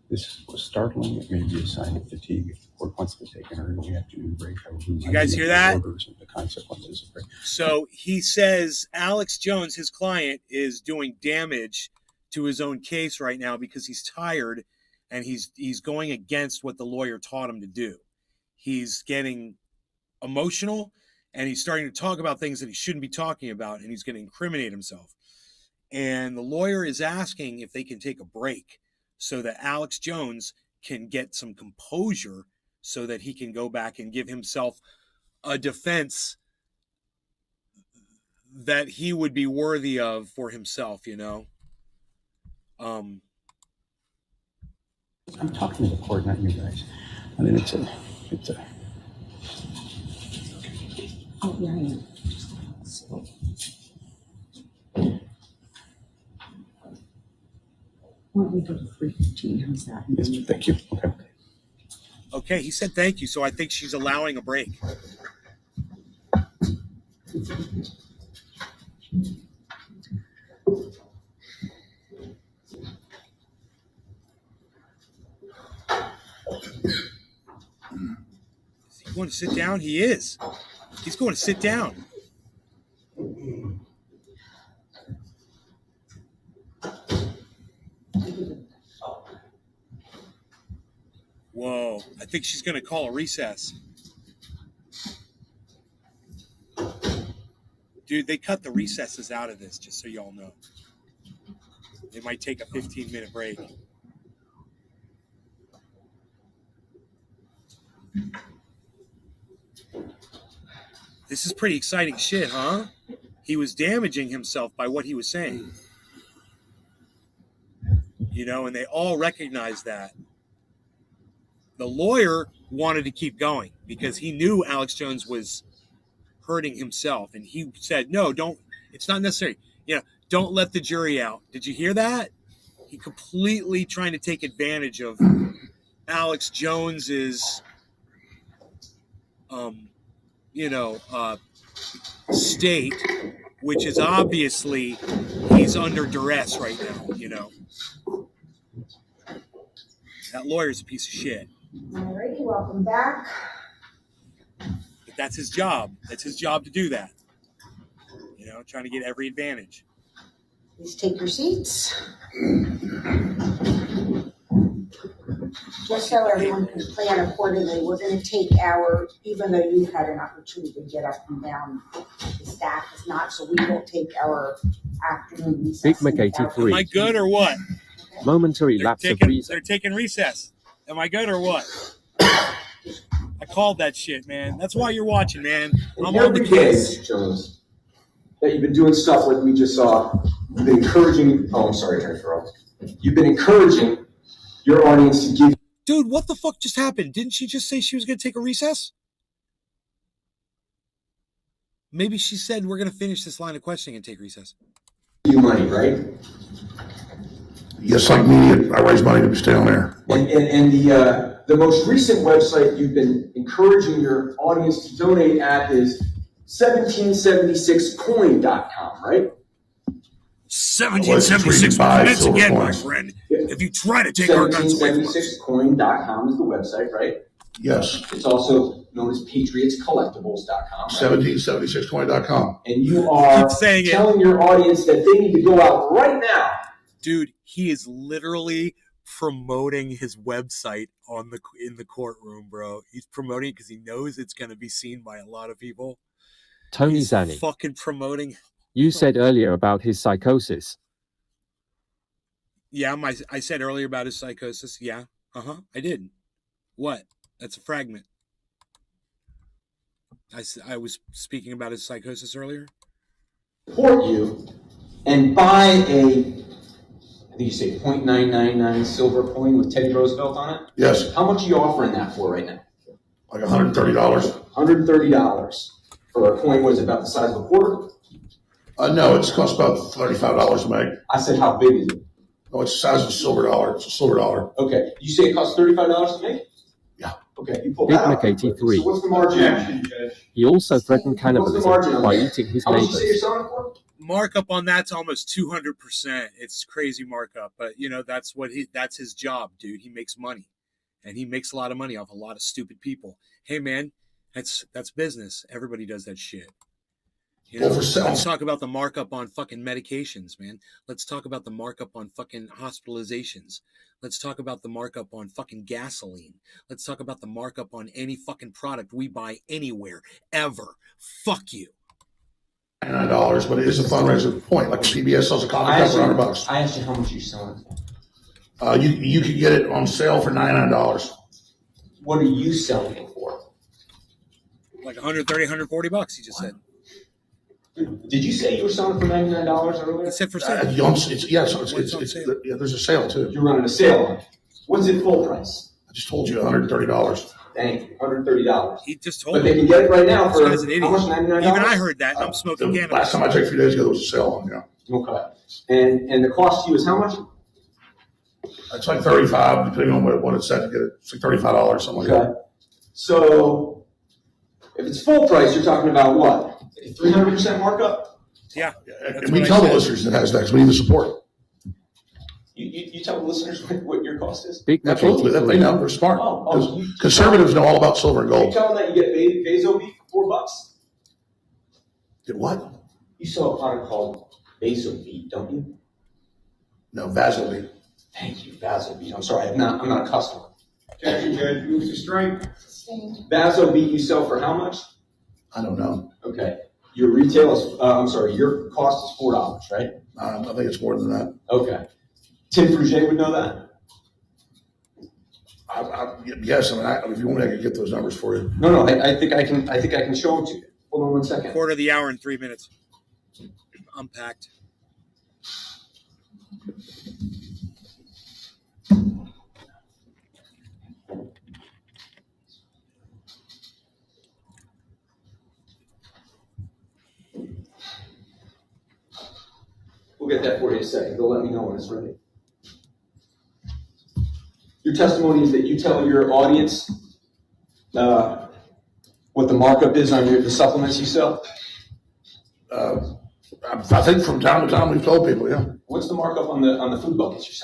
This was startling. It may be a sign of fatigue. If the court wants to take an early afternoon break, I will do you guys hear that? The consequences of break. So he says Alex Jones, his client, is doing damage to his own case right now because he's tired and he's going against what the lawyer taught him to do. He's getting emotional and he's starting to talk about things that he shouldn't be talking about, and he's going to incriminate himself. And the lawyer is asking if they can take a break so that Alex Jones can get some composure so that he can go back and give himself a defense that he would be worthy of for himself, you know? I'm talking to the court, not you guys. I mean, it's a. Oh, yeah, I am. Why don't we go to 3:15? How's that? Yes, thank you. Okay. Okay, he said thank you, so I think she's allowing a break. Is he going to sit down? He is. He's going to sit down. Whoa, I think she's going to call a recess. Dude, they cut the recesses out of this, just so y'all know. They might take a 15-minute break. This is pretty exciting shit, huh? He was damaging himself by what he was saying. You know, and they all recognize that. The lawyer wanted to keep going because he knew Alex Jones was hurting himself. And he said, no, don't, it's not necessary. You know, don't let the jury out. Did you hear that? He completely trying to take advantage of Alex Jones's, state, which is obviously he's under duress right now, you know. That lawyer's a piece of shit. Alrighty, welcome back. But that's his job. That's his job to do that. You know, trying to get every advantage. Please take your seats. Just so everyone can plan accordingly, we're going to take even though you've had an opportunity to get up and down, the staff has not, so we will take our afternoon recess. Big Mac 83. Am I good or what? Momentary lapse of reason. They're taking recess. Am I good or what? I called that shit, man. That's why you're watching, man. I'm on the case. Jones, that you've been doing stuff like we just saw. You've been encouraging. Oh, I'm sorry, Attorney Farrell. You've been encouraging your audience to give. Dude, what the fuck just happened? Didn't she just say she was going to take a recess? Maybe she said we're going to finish this line of questioning and take recess. You money, right? Yes, like me, I raise money to stay on air. And the most recent website you've been encouraging your audience to donate at is 1776coin.com, right? 1776 minutes again, my friend. If you try to take our guns away from us. 1776coin.com is the website, right? Yes. It's also known as patriotscollectibles.com. Right? 1776coin.com. And you are telling your audience that they need to go out right now. Dude, he is literally promoting his website in the courtroom, bro. He's promoting it because he knows it's going to be seen by a lot of people. Tony He's Zanni. fucking promoting. You said earlier about his psychosis. Yeah, I said earlier about his psychosis. Yeah, I did. What? That's a fragment. I was speaking about his psychosis earlier. Support you and buy I think you say 0.999 silver coin with Teddy Roosevelt on it? Yes. How much are you offering that for right now? Like $130. $130 for a coin. What is it, about the size of a quarter? No, it's cost about $35 to make. I said, how big is it? No, it's the size of a silver dollar. It's a silver dollar. Okay. You say it costs $35 to make? Yeah. Okay. You pull Big that out. Mac83. So what's the margin? He also threatened cannibalism by eating his How much you say you're neighbors. selling it for? Markup on that's almost 200%. It's crazy markup, but that's his job, dude. He makes money, and he makes a lot of money off a lot of stupid people. Hey, man, that's business. Everybody does that shit. Let's talk about the markup on fucking medications, man. Let's talk about the markup on fucking hospitalizations. Let's talk about the markup on fucking gasoline. Let's talk about the markup on any fucking product we buy anywhere, ever. Fuck you. $99, but it is a fundraiser point. Like when PBS sells a coffee cup for $100. I asked you how much you're selling it for. You could get it on sale for $99. What are you selling it for? Like $130, $140, he just said. Did you say you were selling it for $99 earlier? He said for sale. There's a sale too. You're running a sale on it. What's it full price? I just told you $130. Thank you, $130. He just told But me. they can get it right now for This guy's an idiot. how much? $99. Even I heard that. And I'm smoking cannabis. Last time I checked a few days ago, there was a sale on. Yeah. Okay. And the cost to you is how much? It's like $35, depending on what it's set to get it. It's like $35, something like that. So if it's full price, you're talking about what? 300% markup? Yeah. And we tell the listeners that has that because we need the support. You tell the listeners what your cost is? Big Absolutely. They know. They're smart. Conservatives know all about silver and You gold. tell them that you get Vaso beef for $4? Get what? You sell a product called Vaso beef, don't you? No, Vaseline. Thank you, Vaso beef. I'm sorry, I'm not a customer. Objection, Judge. Moves to strike. Vaso beef you sell for how much? I don't know. Okay. Your retail is, your cost is $4, right? I think it's more than that. Okay. Tim Fruget would know that? Yes, if you want, I can get those numbers for you. No, I think I can show them to you. Hold on 1 second. Quarter of the hour in 3 minutes. I'm packed. We'll get that for you in a second. They'll let me know when it's ready. Your testimony is that you tell your audience what the markup is on the supplements you sell? I think from time to time we've told people, yeah. What's the markup on the food buckets you're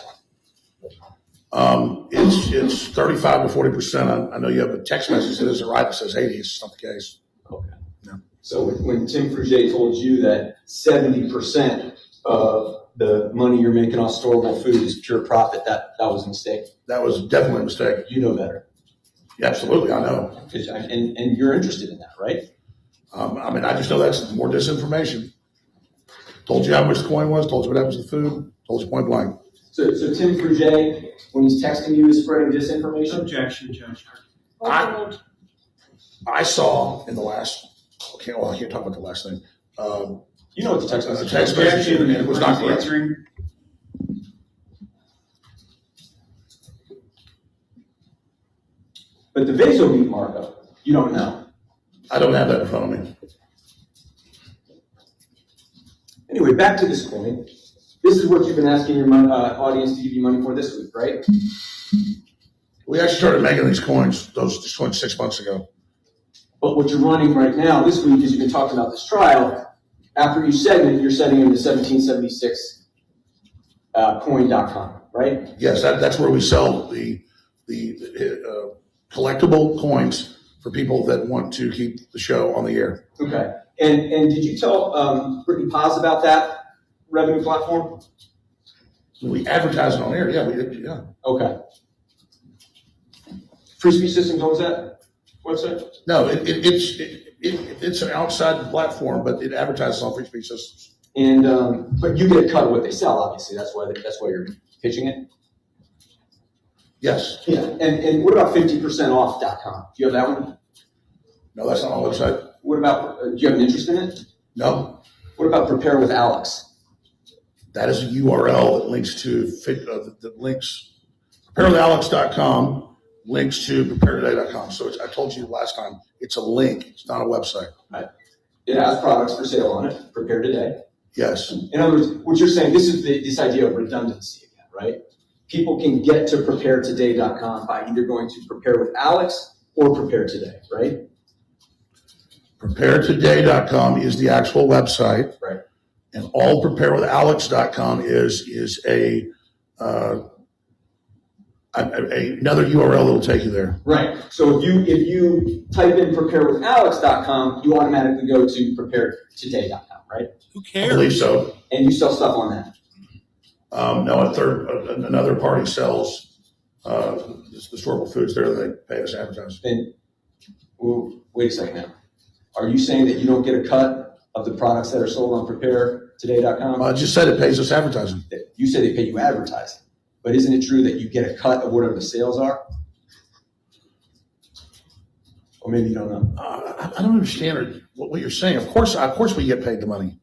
selling? It's 35 to 40%. I know you have a text message that isn't right. It says 80. It's not the case. Okay. No. So when Tim Fruget told you that 70% of the money you're making off storable food is pure profit, that was a mistake. That was definitely a mistake. You know better. Yeah, absolutely, I know. And you're interested in that, right? I just know that's more disinformation. Told you how much the coin was, told you what happens to the food, told you point blank. So Tim Fruget, when he's texting you, is spreading disinformation? Objection, Judge. I saw in the last, I can't talk about the last thing. You know what the text message is. The text message and it was not correct. Answering. But the VasoBeat markup, you don't know. I don't have that in front of me. Anyway, back to this coin. This is what you've been asking your audience to give you money for this week, right? We actually started making these coins 6 months ago. But what you're running right now this week is you've been talking about this trial. After each segment, you're setting them to 1776 coin.com, right? Yes, that's where we sell the collectible coins for people that want to keep the show on the air. Okay. And did you tell Brittany Paz about that revenue platform? We advertise it on air. Yeah, we did. Yeah. Okay. Free Speech Systems owns that website? No, it's an outside platform, but it advertises on Free Speech Systems. And but you get a cut of what they sell, obviously. That's why you're pitching it. Yes. Yeah. And what about 50percentoff.com? Do you have that one? No, that's not on the website. What about? Do you have an interest in it? No. What about Prepare with Alex? That is a URL that links to preparewithalex.com links to preparetoday.com. So I told you last time, it's a link. It's not a website. Right. It has products for sale on it. Prepare Today. Yes. In other words, what you're saying, this is this idea of redundancy again, right? People can get to preparetoday.com by either going to Prepare with Alex or Prepare Today, right? Preparetoday.com is the actual website. Right. And all preparewithalex.com is another URL that will take you there. Right. So if you type in preparewithalex.com, you automatically go to preparetoday.com, right? Who cares? I believe so. And you sell stuff on that. No, another party sells the storable foods there. They pay us advertising. And wait a second now. Are you saying that you don't get a cut of the products that are sold on preparetoday.com? I just said it pays us advertising. You said they pay you advertising. But isn't it true that you get a cut of whatever the sales are? Or maybe you don't know. I don't understand what you're saying. Of course we get paid the money.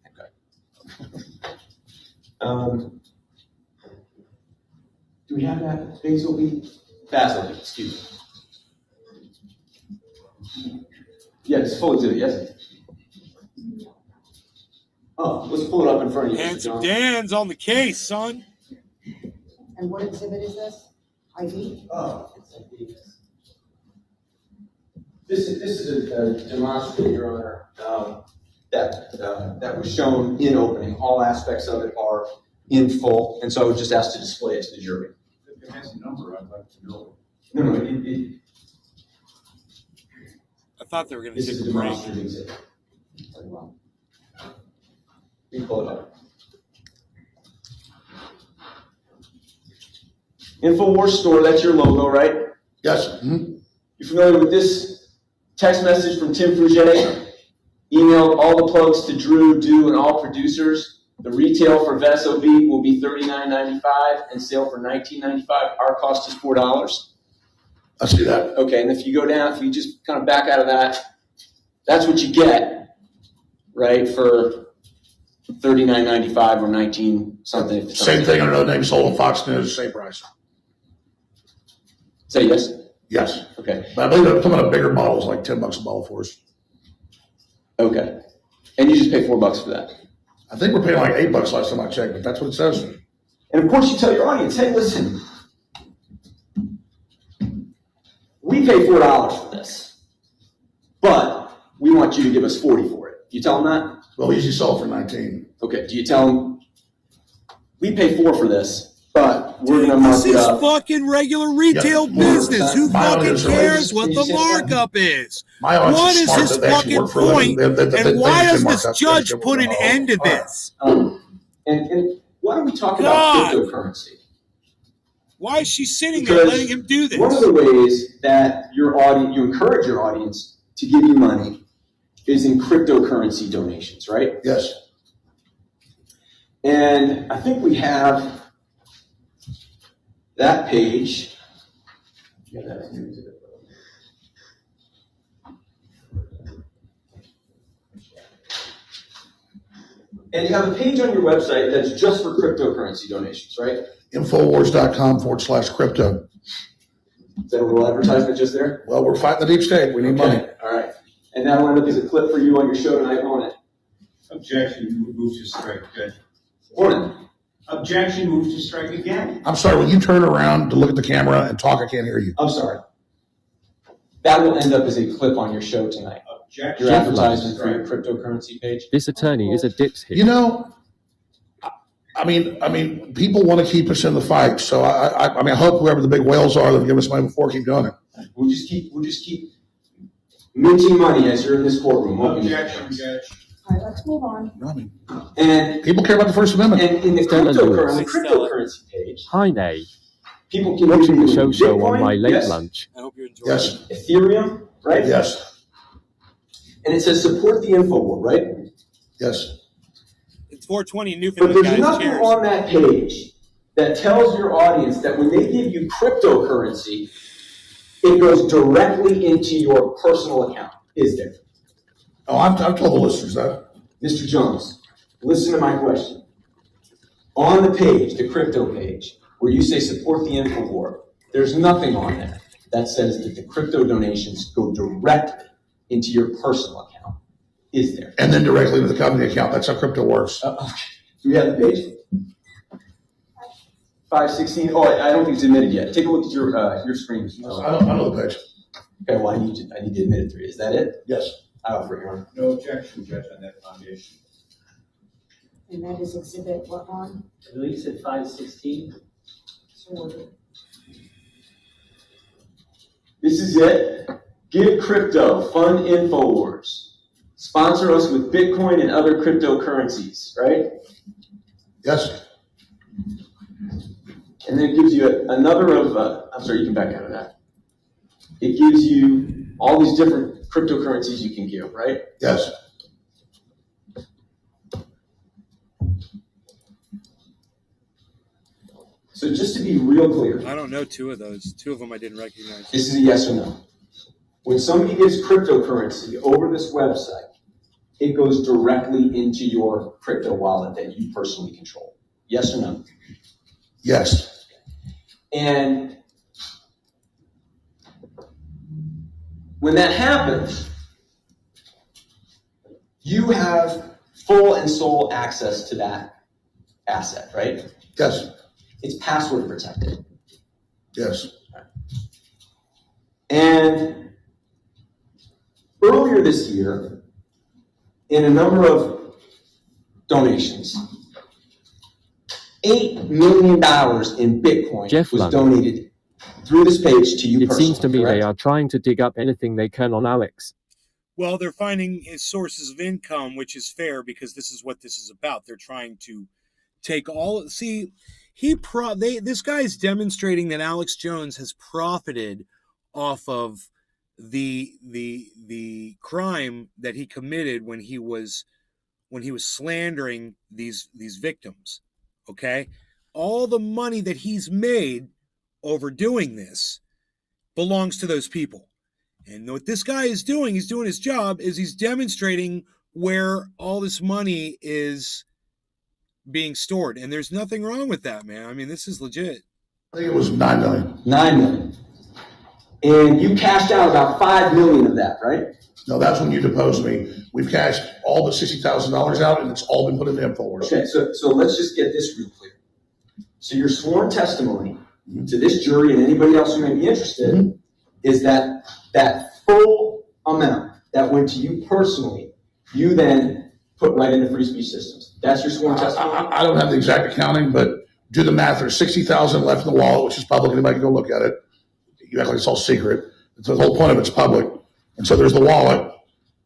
Okay. Do we have that? Vaseline, excuse me. Yeah, it's full exhibit, yes? Oh, let's pull it up in front of you. Handsome Dan's on the case, son. And what exhibit is this? ID? Oh, this is a demonstrative, Your Honor, that was shown in opening. All aspects of it are in full, and so I was just asked to display it to the jury. If it has a number, I'd like to know. No, I thought they were going to this is take a a break. demonstrative exhibit. You can pull it up. InfoWars Store, that's your logo, right? Yes. Mm-hmm. You familiar with this text message from Tim Fruget? Email all the plugs to Drew, Do, and all producers. The retail for VasoBeat will be $39.95 and sale for $19.95. Our cost is $4. I see that. Okay, and if you go down, if you just kind of back out of that, that's what you get, right, for $39.95 or 19 something. Same thing under another name sold on Fox News, same price. Say yes? Yes. Okay. But I believe they're coming up bigger models, like $10 a bottle for us. Okay. And you just pay $4 for that? I think we're paying like $8 last time I checked, but that's what it says. And of course you tell your audience, hey, listen, we pay $4 for this, but we want you to give us $40 for it. You tell them that? Well, we usually sell it for $19. Okay. Do you tell them, we pay $4 for this, but we're going to mark This it is up. fucking regular retail business. Who fucking cares what the markup is? What is his fucking point? And why does this judge put an end to this? And why don't we talk about cryptocurrency? Why is she sitting there letting him do this? One of the ways that you encourage your audience to give you money is in cryptocurrency donations, right? Yes. And I think we have that page. And you have a page on your website that's just for cryptocurrency donations, right? Infowars.com/crypto. Is that a little advertisement just there? Well, we're fighting the deep state. We need money. All right. And that'll end up as a clip for you on your show tonight, won't it? Objection, move to strike, Judge. Morning. Objection, move to strike again. I'm sorry, when you turn around to look at the camera and talk, I can't hear you. I'm sorry. That will end up as a clip on your show tonight. Objection. Your advertisement for your cryptocurrency page. This attorney is a dipshit. You know, I mean, people want to keep us in the fight. So I mean, I hope whoever the big whales are that have given us money before keep doing it. We'll just keep minting money as you're in this courtroom. Objection, Judge. All right, let's move on. I mean, And people care about the First Amendment. And in the Stella Lewis. cryptocurrency page, Hi, Nay. people can Watching the do show Bitcoin, on my late yes, lunch. I hope you're enjoying it. Yes, Ethereum, right? yes, And it says support the InfoWar, right? yes. It's 420 in But Newfoundland, there's guys. nothing Cheers. on that page that tells your audience that when they give you cryptocurrency, it goes directly into your personal account, is there? Oh, I've told the listeners that. Mr. Jones, listen to my question. On the page, the crypto page, where you say support the InfoWar, there's nothing on there that says that the crypto donations go directly into your personal account, is there? And then directly to the company account. That's how crypto works. Okay. Do we have the page? 516. Oh, I don't think it's admitted yet. Take a look at your screen. I know the page. Okay, well, I need to admit it to you. Is that it? Yes. I offer it, Your Honor. No objection, Judge, on that foundation. And that is exhibit what on? I believe you said 516. So This is it. Give crypto, fund InfoWars. Sponsor us with Bitcoin and other cryptocurrencies, right? Yes. And then it gives you another of, I'm sorry, you can back out of that. It gives you all these different cryptocurrencies you can give, right? Yes. So just to be real clear, I don't know two of those. Two of them I didn't recognize. this is a yes or no. When somebody gives cryptocurrency over this website, it goes directly into your crypto wallet that you personally control. Yes or no? Yes. And when that happens, you have full and sole access to that asset, right? Yes. It's password protected. Yes. And earlier this year, in a number of donations, $8 million in Bitcoin Jeff was London. donated through this page to you It personally. seems to me correct? they are trying to dig up anything they can on Alex. Well, they're finding his sources of income, which is fair because this is what this is about. They're trying to take all. See, this guy's demonstrating that Alex Jones has profited off of the crime that he committed when he was slandering these victims. Okay, all the money that he's made over doing this belongs to those people. And what this guy is doing, he's doing his job, is he's demonstrating where all this money is being stored. And there's nothing wrong with that, man. I mean, this is legit. I think it was $9 million. $9 million. And you cashed out about $5 million of that, right? No, that's when you deposed me. We've cashed all but $60,000 out, and it's all been put into InfoWars. Okay, so let's just get this real clear. So your sworn testimony to this jury and anybody else who may be interested is that full amount that went to you personally, you then put right into free speech systems. That's your sworn testimony? I don't have the exact accounting, but do the math. There's $60,000 left in the wallet, which is public. Anybody can go look at it. You act like it's all secret. The whole point of it's public. And so there's the wallet.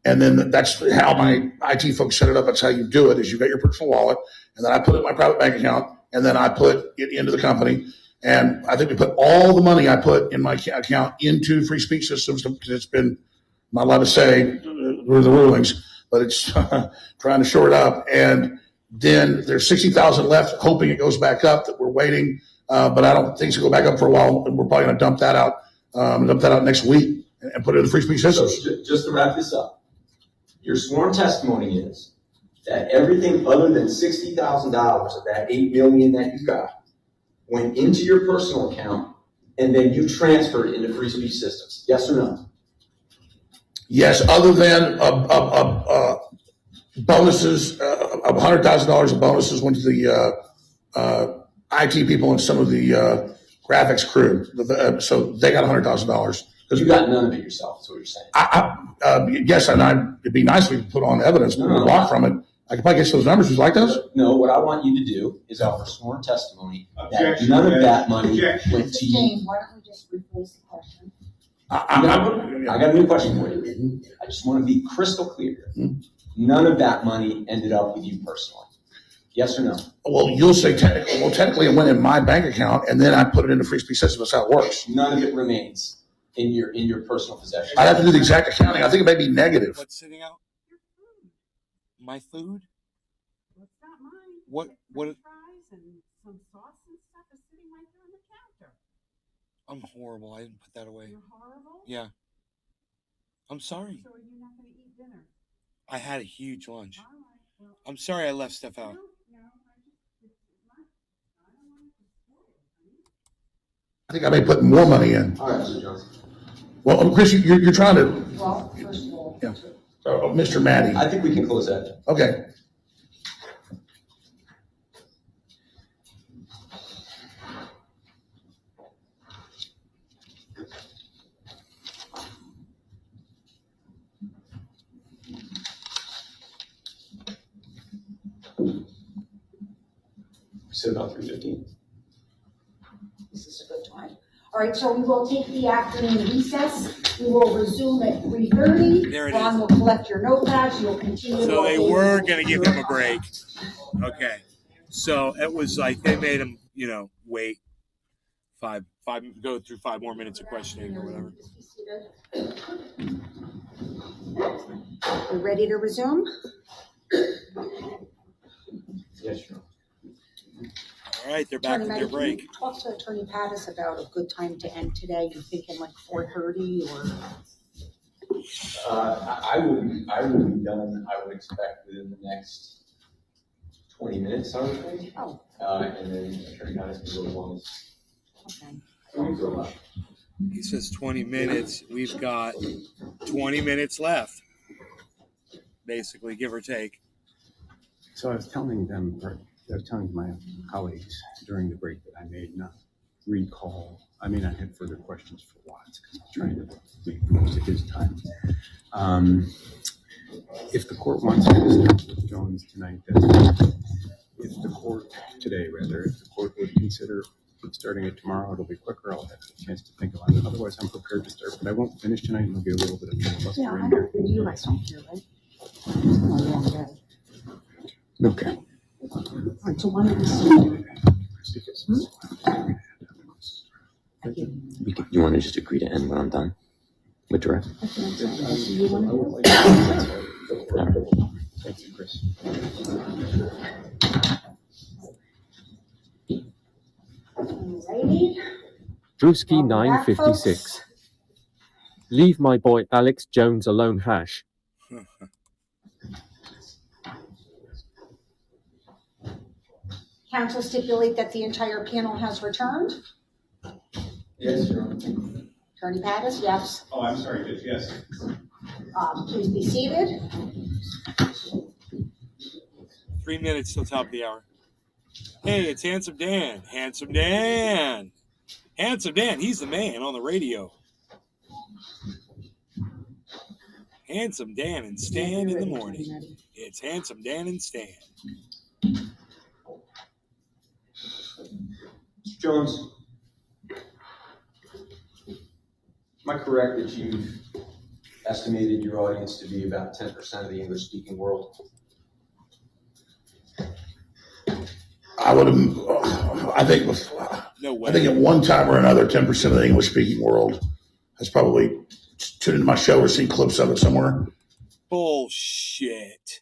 And then that's how my IT folks set it up. That's how you do it, is you got your personal wallet, and then I put it in my private bank account, and then I put it into the company. And I think we put all the money I put in my account into free speech systems because it's been, I'm not allowed to say the rulings, but it's trying to shore it up. And then there's 60,000 left, hoping it goes back up, that we're waiting. But I don't think it's going to go back up for a while. And we're probably going to dump that out next week and put it in the free speech systems. So just to wrap this up, your sworn testimony is that everything other than $60,000 of that $8 million that you got went into your personal account, and then you transferred it into Free Speech Systems. Yes or no? Yes, other than bonuses, $100,000 of bonuses went to the IT people and some of the graphics crew. So they got $100,000. You got none of it yourself, is what you're saying. Yes, and it'd be nice if we could put on evidence, but we're blocked from it. I could probably get those numbers. Would you like those? No, what I want you to do is offer sworn testimony that none of that money went to you. Jane, why don't we just rephrase the question? I got a new question for you. I just want to be crystal clear here. None of that money ended up with you personally. Yes or no? Well, you'll say technically. Well, technically, it went in my bank account, and then I put it into Free Speech Systems. That's how it works. None of it remains in your personal possession. I'd have to do the exact accounting. I think it may be negative. What's sitting out? My food? It's not mine. What? French fries and some sauce and stuff is sitting right there on the counter. I'm horrible. I didn't put that away. You're horrible? Yeah. I'm sorry. So are you not going to eat dinner? I had a huge lunch. All right. Well, I'm sorry I left stuff out. no, I don't want it to spoil. I think I may put more money in. All right, Mr. Johnson. Well, Chris, you're trying to. Well, first of all. Yeah. Mr. Maddie. I think we can close that. Okay. We said about 3:15. This is a good time. All right, so we will take the afternoon recess. We will resume at 3:30. There it Ron is. will collect your notepads. You'll continue. So they were going to give him a break. Okay. So it was like they made him, wait go through 5 more minutes of questioning or whatever. We're ready to resume? Yes, sure. All right, they're back from their break. Can you talk to Attorney Pattis about a good time to end today? You thinking like 4:30 or? I will be done, I would expect, within the next 20 minutes, I would think. Oh. And then Attorney Pattis can go as long as. Okay. He says 20 minutes. We've got 20 minutes left, basically, give or take. So I was telling my colleagues during the break that I may not recall. I may not have further questions for Watts because I'm trying to make the most of his time. If the court wants to discuss with Jones tonight, if the court would consider starting it tomorrow, it'll be quicker. I'll have a chance to think about it. Otherwise, I'm prepared to start, but I won't finish tonight. And there'll be a little bit of filibuster Yeah, in I there. know. You guys don't care, right? It's been a long day. Okay. All right, so why don't we see? You want to just agree to end when I'm done with direct? So you want to? Thank you, Chris. Alrighty. Drewski 956. Leave my boy Alex Jones alone, hash. Council stipulate that the entire panel has returned. Yes, Your Honor. Attorney Pattis, yes. Oh, I'm sorry, Judge, yes. Please be seated. 3 minutes till top of the hour. Hey, it's Handsome Dan. Handsome Dan. Handsome Dan. He's the man on the radio. Handsome Dan and Stan in the morning. It's Handsome Dan and Stan. Mr. Jones, am I correct that you've estimated your audience to be about 10% of the English-speaking world? I would have, I think at one time or another, 10% of the English-speaking world has probably tuned into my show or seen clips of it somewhere. Bullshit.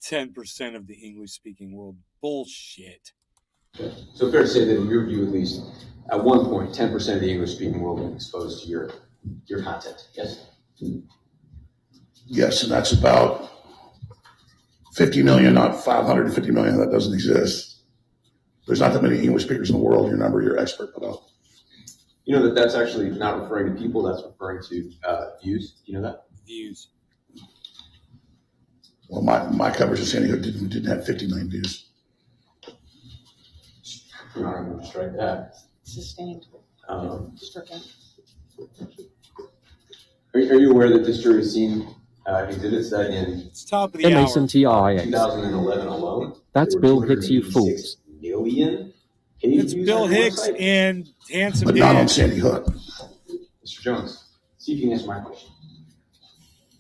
10% of the English-speaking world. Bullshit. So fair to say that in your view, at least, at one point, 10% of the English-speaking world was exposed to your content, yes? Yes, and that's about 50 million, not 550 million. That doesn't exist. There's not that many English speakers in the world. Your expert about. You know that's actually not referring to people, that's referring to views. Do you know that? Views. Well, my coverage of Sandy Hook didn't have 50 million views. I'm not going to strike that. Sustained. Stricken. Are you aware that this jury has seen exhibits that in It's top of the hour. MASNTIX. 2011 alone? That's there Bill were Hicks, you 286 fools. million page It's views Bill on the Hicks website? and Handsome But not Dan. on Sandy Hook. Mr. Jones, see if you can answer my question.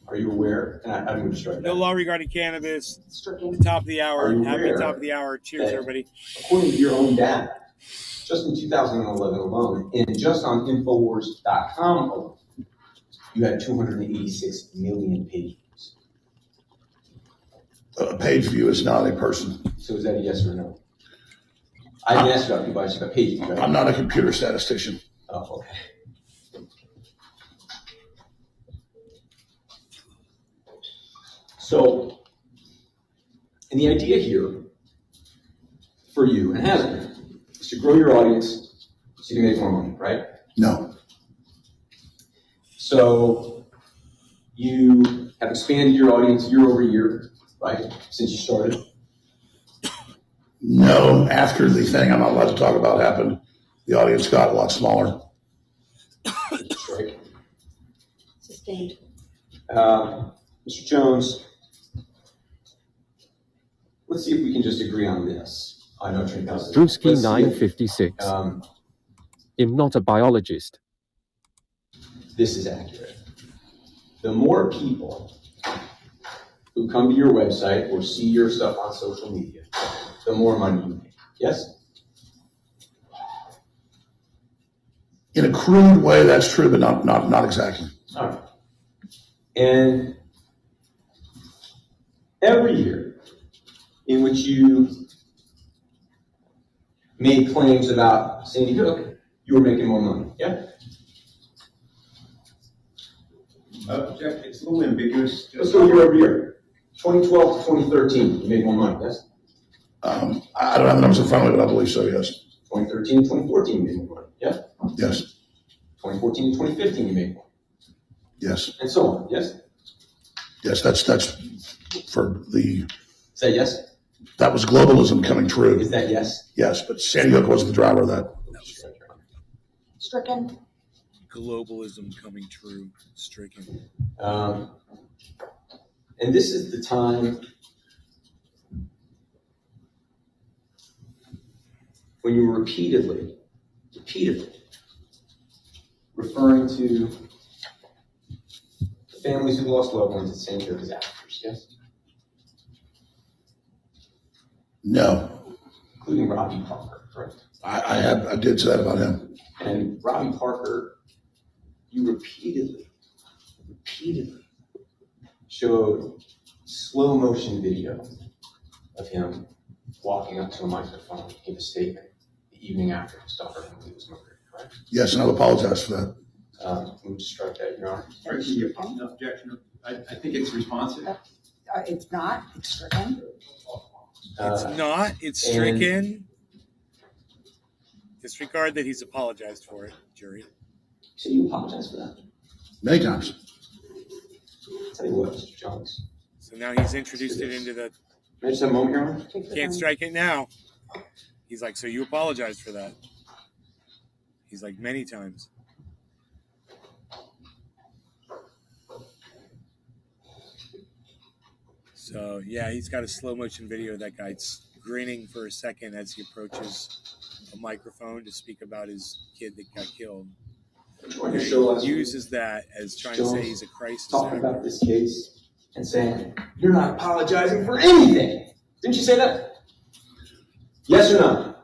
Are you aware? And I'm going to strike No that. law regarding cannabis. Stricken. Top of the hour. Are you Happy aware top of the hour. Cheers, that- everybody. According to your own data, just in 2011 alone, and just on Infowars.com alone, you had 286 million page views. A page view is not a person. So is that a yes or no? I didn't ask about people, I asked about page views, right? I'm not a computer statistician. Oh, okay. So, and the idea here for you, and has been, is to grow your audience so you can make more money, right? No. So, you have expanded your audience year over year, right, since you started. No, after the thing I'm not allowed to talk about happened, the audience got a lot smaller. Strike. Sustained. Mr. Jones, let's see if we can just agree on this. I know Trent Council. Drewski 956. I'm not a biologist. This is accurate. The more people who come to your website or see your stuff on social media, the more money you make. Yes? In a crude way, that's true, but not exactly. All right. And every year in which you made claims about Sandy Hook, you were making more money. Yeah? Jack, it's a little ambiguous. Let's go year over year. 2012 to 2013, you made more money. Yes? I don't have the numbers in front of me, but I believe so, yes. 2013 to 2014, you made more money. Yeah? Yes. 2014 to 2015, you made more. Yes. And so on. Yes? Yes, that's for the... Say yes? That was globalism coming true. Is that yes? Yes, but Sandy Hook wasn't the driver of that. Stricken. Globalism coming true. Stricken. And this is the time when you were repeatedly referring to families who lost loved ones at Sandy Hook disasters, yes? No. Including Robbie Parker, correct? I did say that about him. And Robbie Parker, you repeatedly showed slow motion video of him walking up to a microphone to give a statement the evening after his daughter Emily was murdered, correct? Yes, and I'll apologize for that. Move to strike that, Your Honor. Objection. I think it's responsive. It's not. It's stricken. It's not. It's stricken. Disregard that he's apologized for it, jury. So you apologize for that? Many times. I'll tell you what, Mr. Jones. So now he's introduced it into the... May I just have a moment, Your Honor? Can't strike it now. He's like, so you apologized for that. He's like, many times. So, yeah, he's got a slow motion video of that guy grinning for a second as he approaches a microphone to speak about his kid that got killed. And he uses that as trying to say he's a crisis talking actor. about this case and saying, you're not apologizing for anything. Didn't you say that? Yes or no?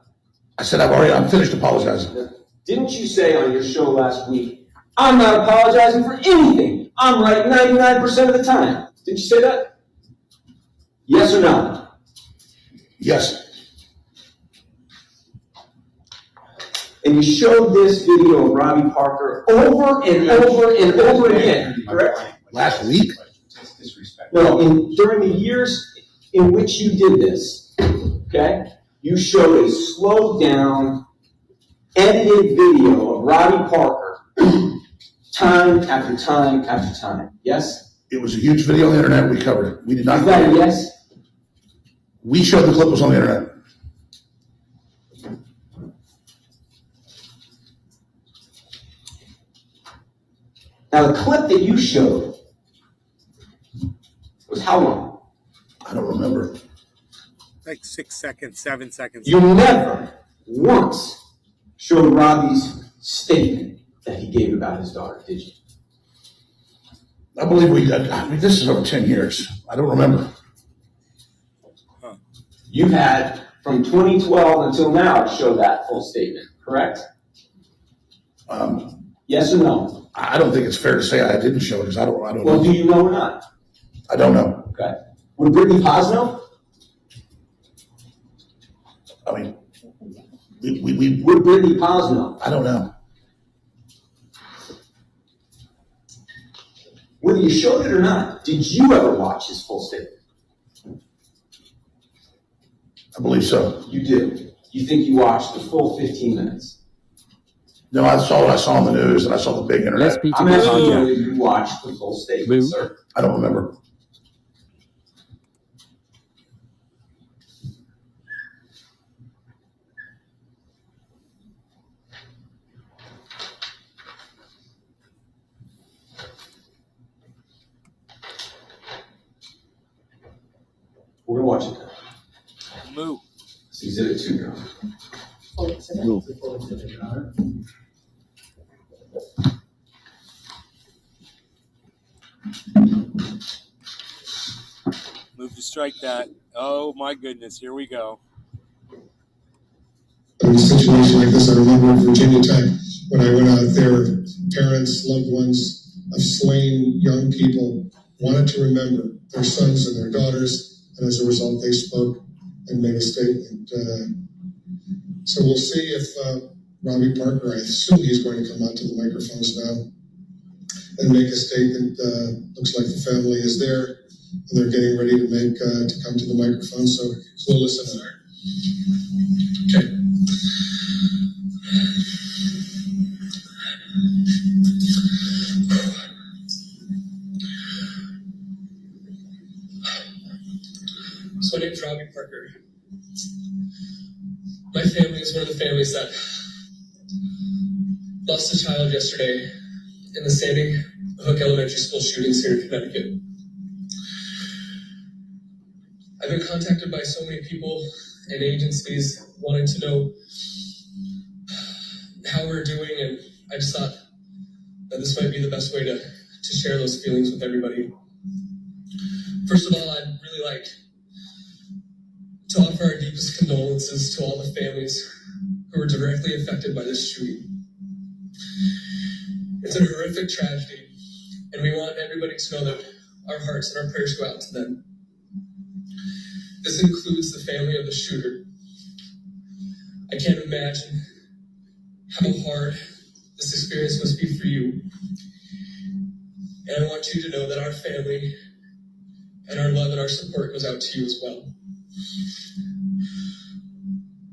I said I'm finished apologizing. Didn't you say on your show last week, I'm not apologizing for anything. I'm right 99% of the time. Did you say that? Yes or no? Yes. And you showed this video of Robbie Parker over and over and over again, correct? Last week? No, during the years in which you did this, okay, you showed a slowed down edited video of Robbie Parker time after time after time. Yes? It was a huge video on the internet. We covered it. We did not. Is that a yes? We showed the clip was on the internet. Now, the clip that you showed was how long? I don't remember. Like 6 seconds, 7 seconds. You never once showed Robbie's statement that he gave about his daughter, did you? I believe we did. I mean, this is over 10 years. I don't remember. You've had from 2012 until now to show that full statement, correct? Yes or no? I don't think it's fair to say I didn't show it because I don't Well, know. do you know or not? I don't know. Okay. Would Brittany Paz know? I mean, we Would Brittany Paz know? I don't know. Whether you showed it or not, did you ever watch his full statement? I believe so. You did. You think you watched the full 15 minutes? No, I saw what I saw on the news and I saw the big internet. I'm asking you whether you watched the full statement, sir. I don't remember. We're gonna watch it now. Moo. It's Exhibit 2 now. Move to strike that. Oh my goodness, here we go. In a situation like this, I remember in Virginia Tech, when I went out there, parents, loved ones of slain young people wanted to remember their sons and their daughters, and as a result, they spoke and made a statement. So we'll see if Robbie Parker, I assume he's going to come out to the microphones now and make a statement. Looks like the family is there, and they're getting ready to make to come to the microphone, so we'll listen to her. Okay. So my name's Robbie Parker. My family is one of the families that lost a child yesterday in the Sandy Hook Elementary School shootings here in Connecticut. I've been contacted by so many people and agencies wanting to know how we're doing, and I just thought that this might be the best way to share those feelings with everybody. First of all, I'd really like to offer our deepest condolences to all the families who were directly affected by this shooting. It's a horrific tragedy, and we want everybody to know that our hearts and our prayers go out to them. This includes the family of the shooter. I can't imagine how hard this experience must be for you. And I want you to know that our family and our love and our support goes out to you as well.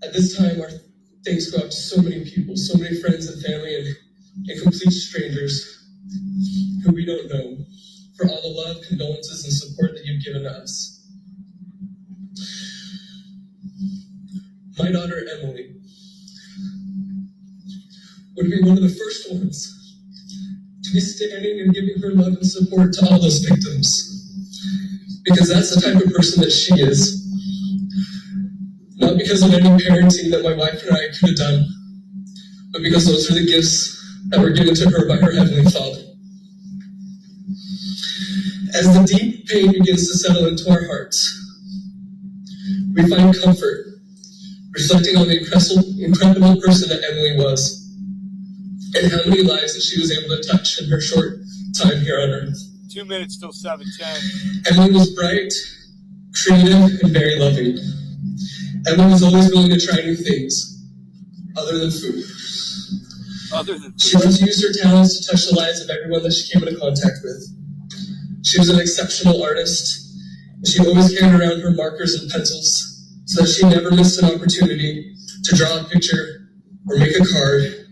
At this time, our thanks go out to so many people, so many friends and family and complete strangers who we don't know, for all the love, condolences, and support that you've given us. My daughter, Emily, would be one of the first ones to be standing and giving her love and support to all those victims, because that's the type of person that she is. Not because of any parenting that my wife and I could have done, but because those are the gifts that were given to her by her Heavenly Father. As the deep pain begins to settle into our hearts, we find comfort reflecting on the incredible person that Emily was, and how many lives that she was able to touch in her short time here on earth. 2 minutes till 7:10. Emily was bright, creative, and very loving. Emily was always willing to try new things, other than food. She loved to use her talents to touch the lives of everyone that she came into contact with. She was an exceptional artist, and she always carried around her markers and pencils so that she never missed an opportunity to draw a picture or make a card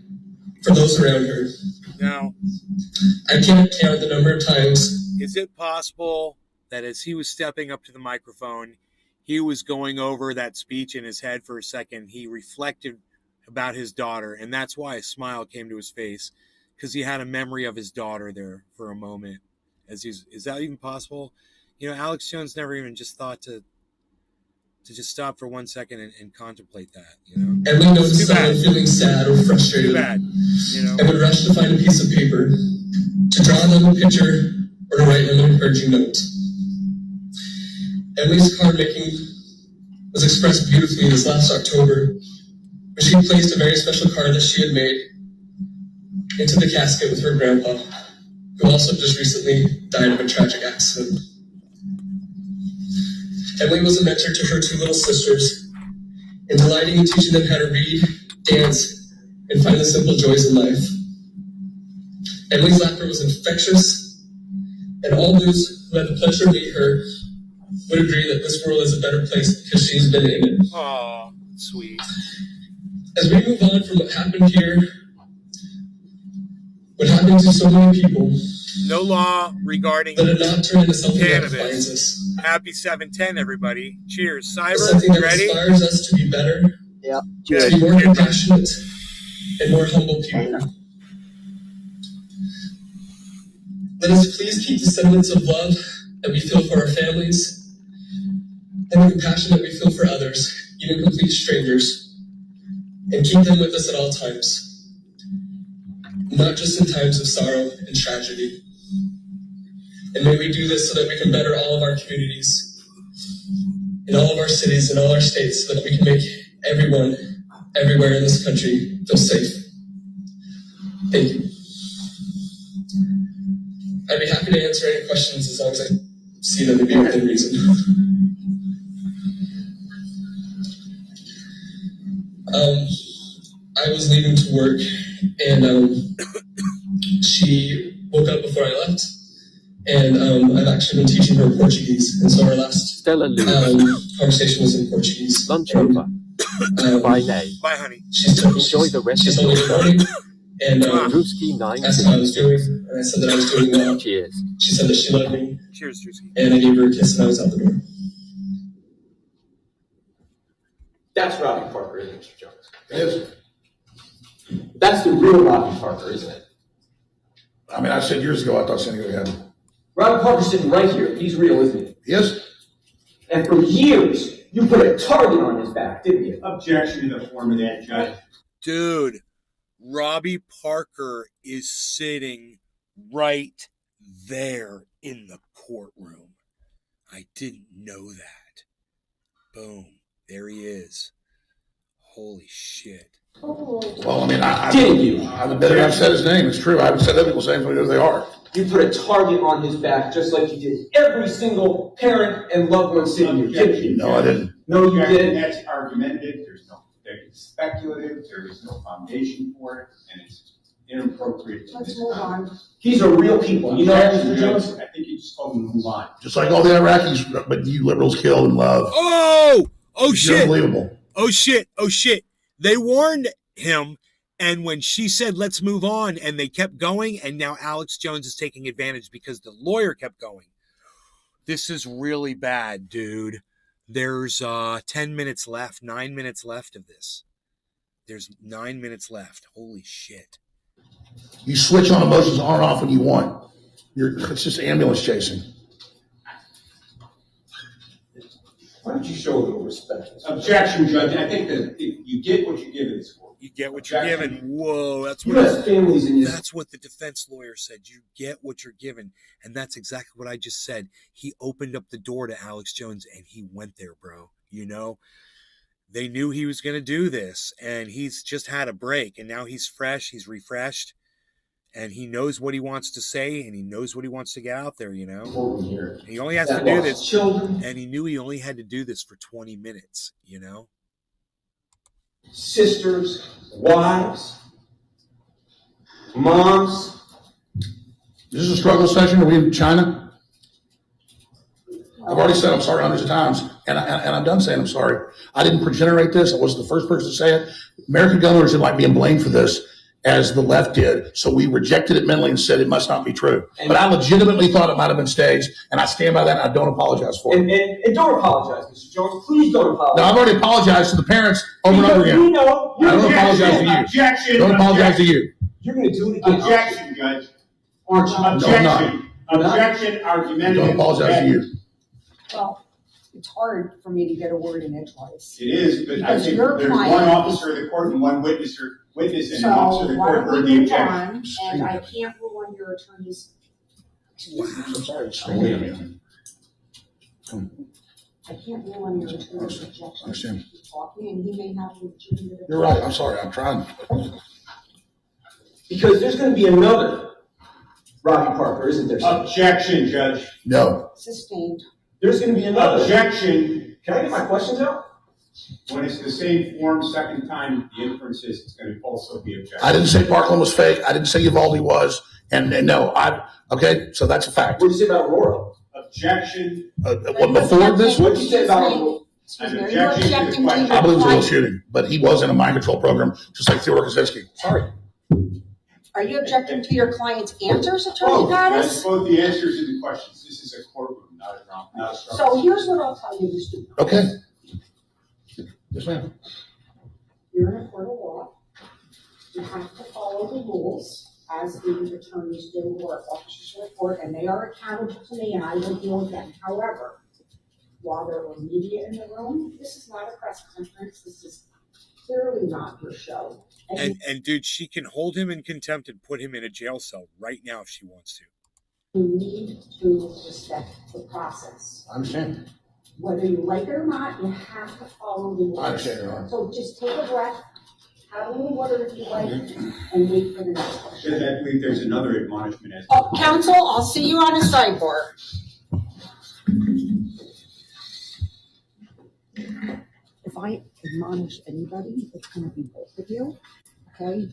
for those around her. Now, I can't count the number of times. is it possible that as he was stepping up to the microphone, he was going over that speech in his head for a second? He reflected about his daughter, and that's why a smile came to his face, because he had a memory of his daughter there for a moment. Is that even possible? You know, Alex Jones never even just thought to just stop for 1 second and contemplate that, you know? And we noticed someone feeling sad or frustrated. Too bad, you know? And would rush to find a piece of paper, to draw them a picture, or to write them an encouraging note. Emily's card making was expressed beautifully this last October, when she placed a very special card that she had made into the casket with her grandpa, who also just recently died of a tragic accident. Emily was a mentor to her two little sisters, in delighting and teaching them how to read, dance, and find the simple joys in life. Emily's laughter was infectious, and all those who had the pleasure to meet her would agree that this world is a better place because she's been in it. Oh, sweet. As we move on from what happened here, what happened to so many people, no law regarding let it not turn into something that defines cannabis. us. Happy 710, everybody. Cheers. Cyber, Something that ready? inspires us to be better, Yeah. to be more compassionate, and more humble people. Let us please keep the sentiments of love that we feel for our families, and the compassion that we feel for others, even complete strangers, and keep them with us at all times, not just in times of sorrow and tragedy. And may we do this so that we can better all of our communities, in all of our cities, in all our states, so that we can make everyone, everywhere in this country, feel safe. Thank you. I'd be happy to answer any questions as long as I see them to be within reason. I was leaving to work, and she woke up before I left, and I've actually been teaching her Portuguese, and so our last conversation was in Portuguese. Lunch over. Bye, Nay. Bye, honey. Enjoy the rest of your morning. And Drewski 9. asked how I was doing, and I said that I was doing well. Cheers. She said that she loved me. Cheers, Drewski. And I gave her a kiss, and I was out the door. That's Robbie Parker, isn't it, Mr. Jones? It is. That's the real Robbie Parker, isn't it? I mean, I said years ago, I thought San Diego had him. Robbie Parker's sitting right here. He's real, isn't he? Yes. And for years, you put a target on his back, didn't you? Objection to the form of that, Judge. Dude, Robbie Parker is sitting right there in the courtroom. I didn't know that. Boom. There he is. Holy shit. Well, I mean, I've admitted I've said his name. It's true. I haven't said other people's names because they are. You put a target on his back just like you did every single parent and loved one sitting here, didn't you? No, I didn't. No, you didn't. That's argumentative. It's speculative. There is no foundation for it, and it's inappropriate. Let's move on. These are real people. You know that, Mr. Jones? I think you just told them to move on. Just like all the Iraqis, but you liberals killed and love. Oh! Oh, It's shit. unbelievable. Oh, shit. Oh, shit. They warned him, and when she said, let's move on, and they kept going, and now Alex Jones is taking advantage because the lawyer kept going. This is really bad, dude. There's 10 minutes left, 9 minutes left of this. There's 9 minutes left. Holy shit. You switch on emotions on and off when you want. It's just ambulance chasing. Why don't you show a little respect? Objection, Judge. I think that you get what you give in this court. You get what you're given. Whoa, that's You what have families in this. that's what the defense lawyer said. You get what you're given, and that's exactly what I just said. He opened up the door to Alex Jones, and he went there, bro. You know, they knew he was going to do this, and he's just had a break, and now he's fresh, he's refreshed, and he knows what he wants to say, and he knows what he wants to get out there. You know, he only has to do this, children, and he knew he only had to do this for 20 minutes. You know. Sisters, wives, moms. Is this a struggle session? Are we in China? I've already said I'm sorry hundreds of times, and I'm done saying I'm sorry. I didn't progenerate this. I wasn't the first person to say it. American gun owners didn't like being blamed for this, as the left did. So we rejected it mentally and said it must not be true. But I legitimately thought it might have been staged, and I stand by that, and I don't apologize for it. And don't apologize, Mr. Jones. Please don't apologize. No, I've already apologized to the parents over and over again. We know I don't apologize to you. Objection. Don't apologize to you. You're going to do it again. Objection, Judge. Aren't you? Objection. Objection, argumentative. Don't apologize to you. Well, it's hard for me to get a word in edgewise. It is, but I Because think your there's client one is- officer of the court and one witness, and an officer of So the why court don't heard we the move objection. on, and I can't rule on your attorney's. I'm sorry. I can't rule on your attorney's objection. Understand. He's talking, and he may have legitimate. You're right. I'm sorry. I'm trying. Because there's going to be another Robbie Parker, isn't there, sir? Objection, Judge. No. Sustained. There's going to be another. Objection. Can I get my questions out? When it's the same form, second time, the inference is it's going to also be objection. I didn't say Parkland was fake. I didn't say Uvalde was. And no, okay, so that's a fact. What did you say about Aurora? Objection. Before this, What did you say about Aurora? Excuse me, are An you objection to the objecting to question. your I believe it was a real client? shooting, but he was in a mind control program, just like Theodore Kaczynski. Sorry. Are you objecting to your client's answers, Attorney Oh, Gaddis? that's both the answers to the questions. This is a courtroom, not a So here's what I'll tell you, Mr. Okay. Yes, ma'am. You're in a court of law. You have to follow the rules as the attorneys do or officers of the court, and they are accountable to me, and I will deal with them. However, while there were media in the room, this is not a press conference. This is clearly not your show. And dude, she can hold him in contempt and put him in a jail cell right now if she wants to. you need to respect the process. I understand. Whether you like it or not, you have to follow the rules. I understand, Your Honor. So just take a breath, have a little water if you like, and wait for the next question. Judge, I believe there's another admonishment as Oh, counsel, I'll see you on a sidebar. If I admonish anybody, it's gonna be both of you, okay?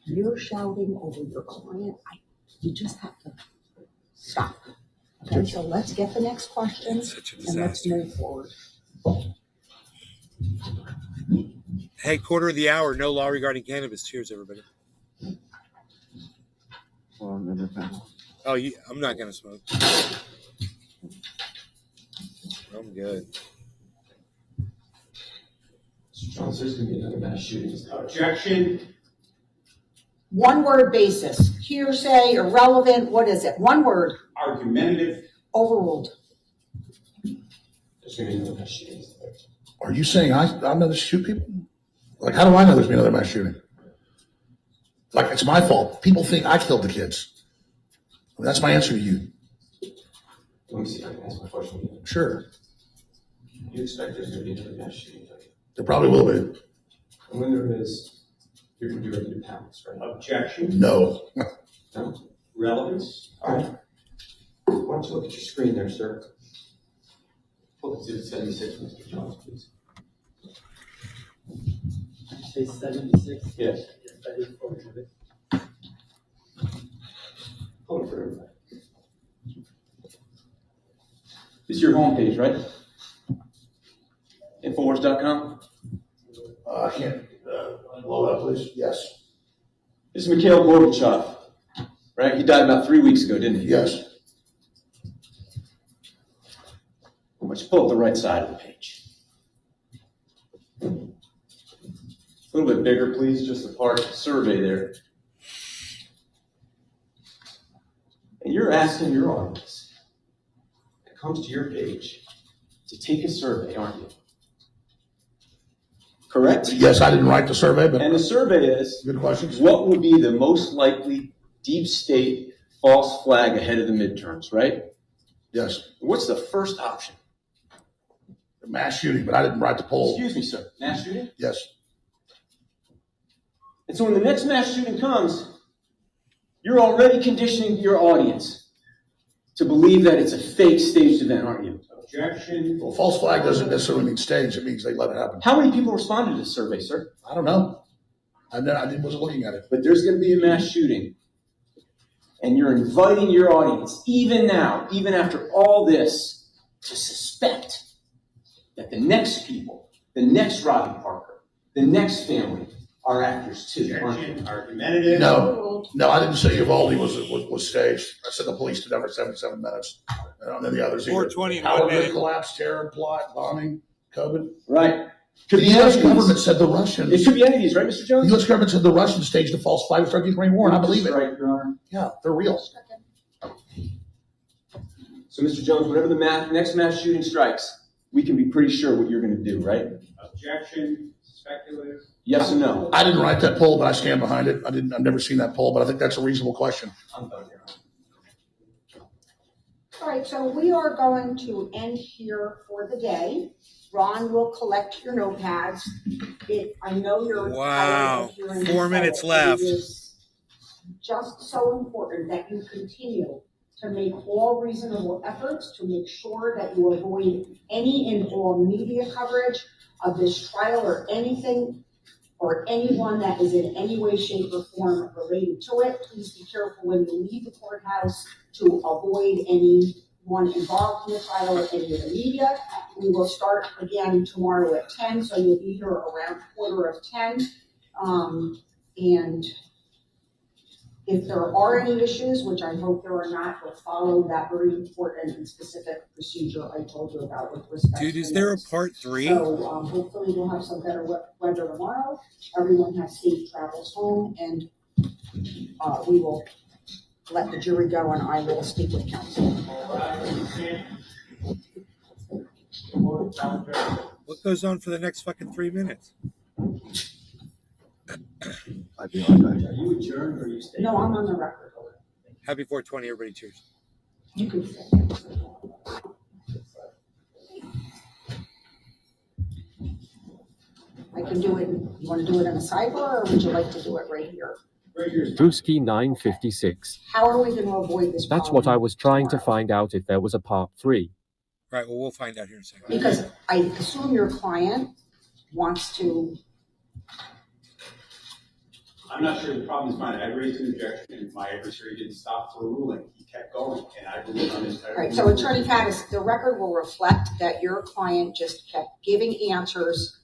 You're shouting over your client, you just have to stop. Okay, so let's get the next question and let's move forward. Hey, quarter of the hour, no law regarding cannabis. Cheers, everybody. Oh, I'm not gonna smoke. I'm good. Charles, there's going to be another mass shooting. objection. One word basis, hearsay, irrelevant, what is it? One word, Argumentative. overruled. There's going to be another mass shooting. Are you saying I'm going to shoot people? Like, how do I know there's been another mass shooting? Like, it's my fault. People think I killed the kids. That's my answer to you. Let me see if I can ask my question. Sure. You expect there's going to be another mass shooting, don't you? There probably will be. And when there is, you're going to be ready to pounce, right? Objection. No. No? Relevance. All right. Why don't you look at your screen there, sir? Pull Exhibit 76, Mr. Jones, please. Say 76? Yes. Yes, that is for exhibit. Hold it for everybody. This is your homepage, right? Infowars.com? I can't blow it up, please. Yes. This is Mikhail Gorbachev, right? He died about 3 weeks ago, didn't he? Yes. Why don't you pull up the right side of the page? A little bit bigger, please, just the part survey there. And you're asking your audience that comes to your page to take a survey, aren't you? Correct? Yes, I didn't write the survey, but And the survey is, good questions. what would be the most likely deep state false flag ahead of the midterms, right? Yes. What's the first option? The mass shooting, but I didn't write the poll. Excuse me, sir. Mass shooting? Yes. And so when the next mass shooting comes, you're already conditioning your audience to believe that it's a fake staged event, aren't you? Objection. Well, false flag doesn't necessarily mean staged. It means they let it happen. How many people responded to this survey, sir? I don't know. I wasn't looking at it. But there's going to be a mass shooting. and you're inviting your audience, even now, even after all this, to suspect that the next people, the next Robbie Parker, the next family are actors too, aren't they? Argumentative. No, I didn't say Uvalde was staged. I said the police did that for 77 minutes. And then the others. 420 in Howard one Grid minute. collapse, terror plot, bombing, COVID. Right. The Could be U.S. entities. government said the Russians. It could be entities, right, Mr. The Jones? U.S. government said the Russians staged a false flag to start the Ukraine war, and I believe it. Right, Your Honor. Yeah, they're real. So, Mr. Jones, whenever the next mass shooting strikes, we can be pretty sure what you're going to do, right? Objection, speculative. Yes or no? I didn't write that poll, but I stand behind it. I've never seen that poll, but I think that's a reasonable question. I'm done, Your Honor. All right, so we are going to end here for the day. Ron will collect your notepads. I know you're. Wow. tired of hearing 4 this, minutes but left. It is just so important that you continue to make all reasonable efforts to make sure that you avoid any and all media coverage of this trial or anything or anyone that is in any way, shape, or form related to it. Please be careful when you leave the courthouse to avoid anyone involved in the trial or any of the media. We will start again tomorrow at 10, so you'll be here around 9:45. And if there are any issues, which I hope there are not, we'll follow that very important and specific procedure I told you about with respect Dude, to is there a notes. part 3? So hopefully we'll have some better weather tomorrow. Everyone has safe travels home, and we will let the jury go, and I will speak with counsel. What goes on for the next fucking 3 minutes? I'd be on that. Are you adjourned or are you staying? No, I'm on the record. Happy 420, everybody. Cheers. You can say. I can do it. You want to do it in a sidebar, or would you like to do it right here? Right here. Drewski 956. How are we going to avoid this That's problem what I was trying to tomorrow? find out if there was a part 3. Right, well, we'll find out here in a second. Because I assume your client wants to. I'm not sure the problem is mine. I raised an objection and my adversary didn't stop for a ruling. He kept going and I believe on his. All right, so Attorney Pattis, the record will reflect that your client just kept giving answers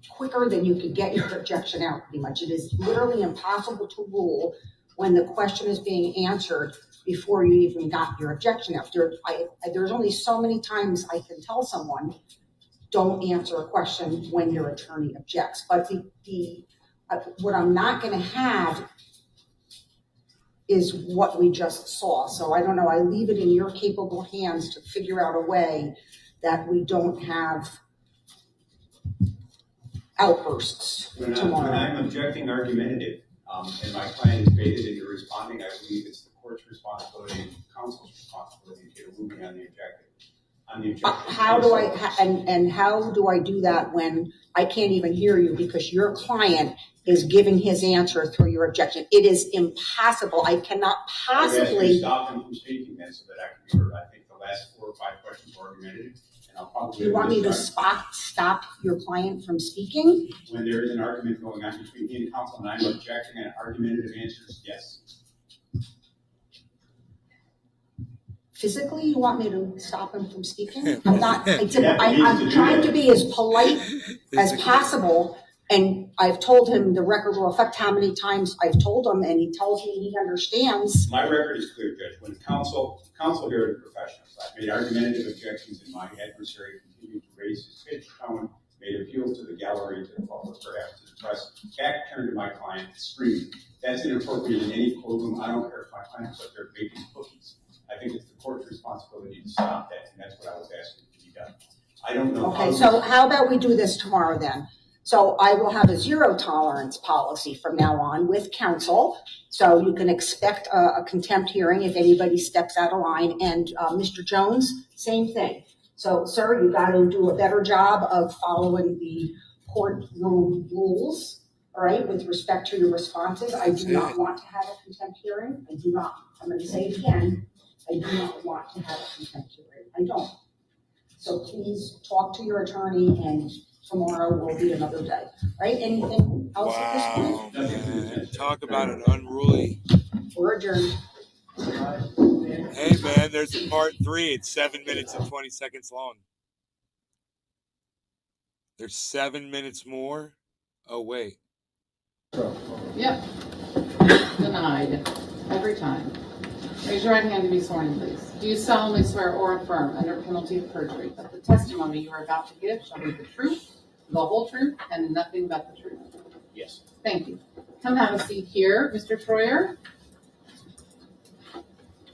quicker than you could get your objection out, pretty much. It is literally impossible to rule when the question is being answered before you even got your objection out. There's only so many times I can tell someone, don't answer a question when your attorney objects. But what I'm not going to have is what we just saw. So I don't know, I leave it in your capable hands to figure out a way that we don't have outbursts When tomorrow. I'm objecting argumentative, and my client is baited into responding, I believe it's the court's responsibility and counsel's responsibility to get a ruling on the objective. On the objection. How do how do I do that when I can't even hear you because your client is giving his answer through your objection? It is impossible. I cannot I've asked you to possibly. stop him from speaking then so that I can be heard. I think the last 4 or 5 questions were argumentative, and I'll probably. You want me to stop your client from speaking? When there is an argument going on between me and counsel and I'm objecting and argumentative answers, yes. Physically, you want me to stop him from speaking? I'm not, I'm Yeah, trying to be as polite as Physically. possible. And I've told him the record will affect how many times I've told him, and he tells me he understands. My record is clear, Judge. When counsel here are professionals. I've made argumentative objections and my adversary continued to raise his pitch tone, made appeals to the gallery, to the public, perhaps to the press, back turned to my client, screaming. That's inappropriate in any courtroom. I don't care if my client's up there baking cookies. I think it's the court's responsibility to stop that, and that's what I was asking to be done. I don't know. Okay, so how about we do this tomorrow then? So I will have a zero tolerance policy from now on with counsel. So you can expect a contempt hearing if anybody steps out of line. And Mr. Jones, same thing. So, sir, you got to do a better job of following the courtroom rules, all right, with respect to your responses. I do not want to have a contempt hearing. I do not. I'm going to say it again. I do not want to have a contempt hearing. I don't. So please talk to your attorney, and tomorrow will be another day. Right? Anything else at this point? Wow, man. Talk about an unruly. We're adjourned. Hey man, there's a part 3. It's 7 minutes and 20 seconds long. There's 7 minutes more. Oh wait. Yep. Denied. Every time. Raise your right hand to be sworn in, please. Do you solemnly swear or affirm, under penalty of perjury, that the testimony you are about to give shall be the truth, the whole truth, and nothing but the truth? Yes. Thank you. Come have a seat here, Mr. Troyer.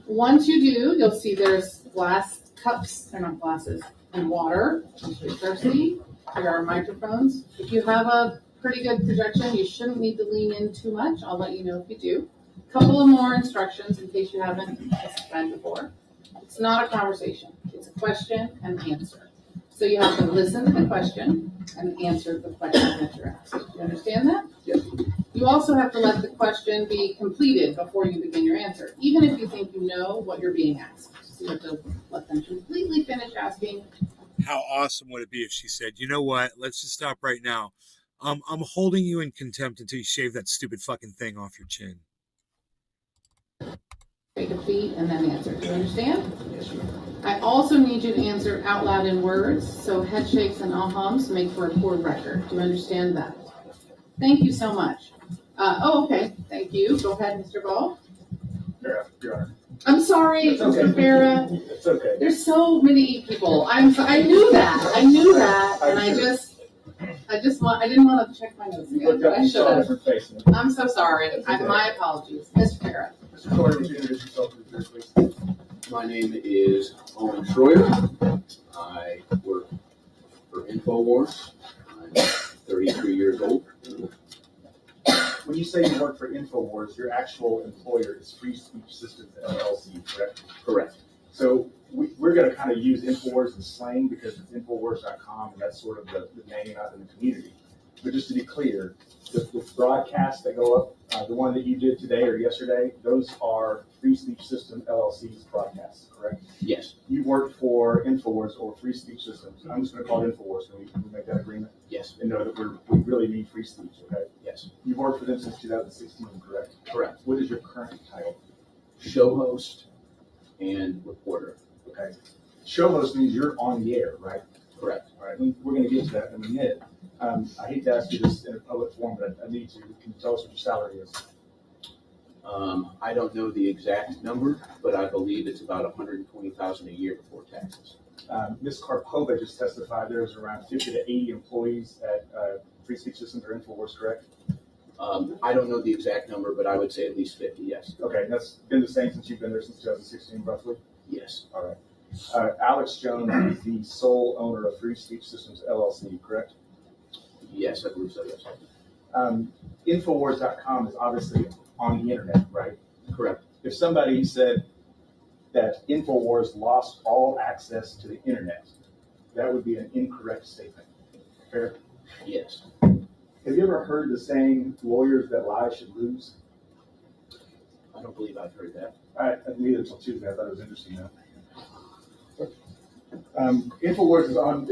Once you do, you'll see there's glass cups, they're not glasses, and water, in case you're thirsty. Here are microphones. If you have a pretty good projection, you shouldn't need to lean in too much. I'll let you know if you do. Couple of more instructions in case you haven't testified before. It's not a conversation. It's a question and answer. So you have to listen to the question and answer the question that you're asked. Do you understand that? Yes. You also have to let the question be completed before you begin your answer, even if you think you know what you're being asked. So you have to let them completely finish asking. How awesome would it be if she said, "You know what? Let's just stop right now. I'm holding you in contempt until you shave that stupid fucking thing off your chin." Take a beat and then answer. Do you understand? Yes, ma'am. I also need you to answer out loud in words, so head shakes and ahums make for a poor record. Do you understand that? Thank you so much. Okay. Thank you. Go ahead, Mr. Ball. Your Honor. I'm sorry, That's okay. Mr. Farah. It's okay. There's so many people. I knew that, and I didn't want to check my notes You again, looked but up I and should saw a have. different face. I'm so sorry. My apologies, Mr. Farah. Mr. Troyer, would you introduce yourself to the jury, please? My name is Owen Troyer. I work for InfoWars. I'm 33 years old. When you say you work for InfoWars, your actual employer is Free Speech Systems LLC, correct? Correct. So we're going to kind of use InfoWars as slang because it's Infowars.com, and that's sort of the name out in the community. But just to be clear, the broadcasts that go up, the one that you did today or yesterday, those are Free Speech Systems LLC's broadcasts, correct? Yes. You work for InfoWars or Free Speech Systems. I'm just going to call it InfoWars. Can we make that agreement? Yes. And know that we really need free speech, okay? Yes. You've worked for them since 2016, correct? Correct. What is your current title? Show host and reporter. Okay. Show host means you're on the air, right? Correct. All right. We're going to get to that in a minute. I hate to ask you this in a public forum, but I need to. Can you tell us what your salary is? I don't know the exact number, but I believe it's about $120,000 a year before taxes. Ms. Karpova just testified there's around 50 to 80 employees at Free Speech Systems or InfoWars, correct? I don't know the exact number, but I would say at least 50, yes. Okay, and that's been the same since you've been there since 2016, roughly? Yes. All right. Alex Jones is the sole owner of Free Speech Systems LLC, correct? Yes, I believe so, yes. Infowars.com is obviously on the internet, right? Correct. If somebody said that Infowars lost all access to the internet, that would be an incorrect statement. Fair? Yes. Have you ever heard the saying, lawyers that lie should lose? I don't believe I've heard that. I didn't either until Tuesday. I thought it was interesting though. Infowars is on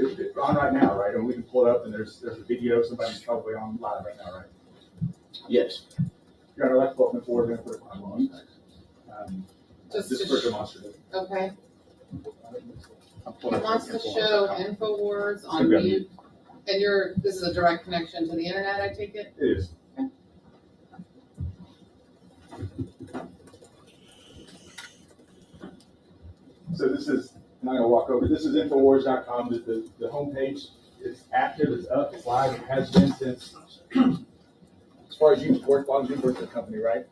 right now, right? And we can pull it up and there's a video, somebody's probably on live right now, right? Yes. Your Honor, I'd like to pull up Infowars and put it on. Just for demonstrative. Okay. I'm He pulling up wants to Infowars.com. show InfoWars on Okay. mute. And this is a direct connection to the internet, I take it? It is. Okay. So this is, I'm not gonna walk over, this is Infowars.com, the homepage is active, it's up, it's live, it has been since, as far as you've worked, long as you've worked at the company, right?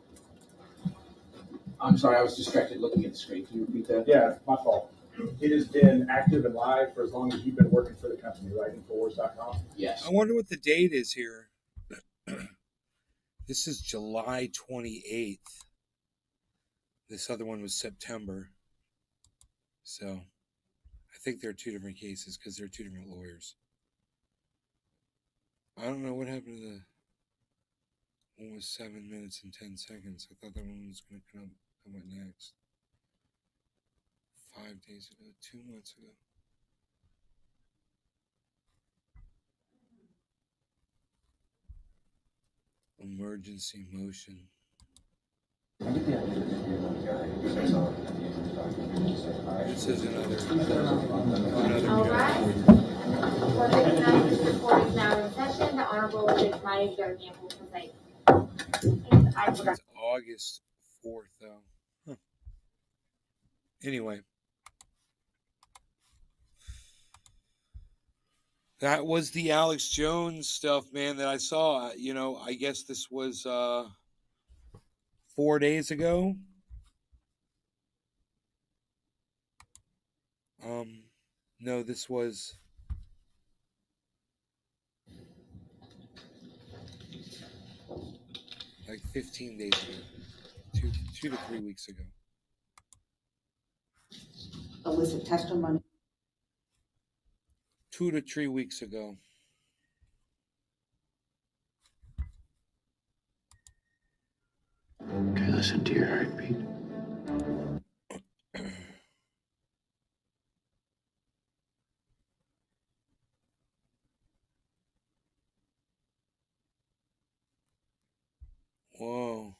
I'm sorry, I was distracted looking at the screen. Can you repeat that? Yeah, my fault. It has been active and live for as long as you've been working for the company, right? Infowars.com? Yes. I wonder what the date is here. This is July 28th. This other one was September. So I think there are two different cases because they're two different lawyers. I don't know what happened to the one was 7 minutes and 10 seconds. I thought that one was going to come up next. 5 days ago, 2 months ago. Emergency motion. This is another All joke. right. For the tonight, this court is now in session. The Honorable Judge Maya Garnier will preside. I forgot. It's August 4th, though. Huh. Anyway. That was the Alex Jones stuff, man, that I saw. You know, I guess this was 4 days ago. No, this was like 15 days ago. 2 to 3 weeks ago. Elicit testimony. 2 to 3 weeks ago. Okay, listen to your heartbeat. Whoa.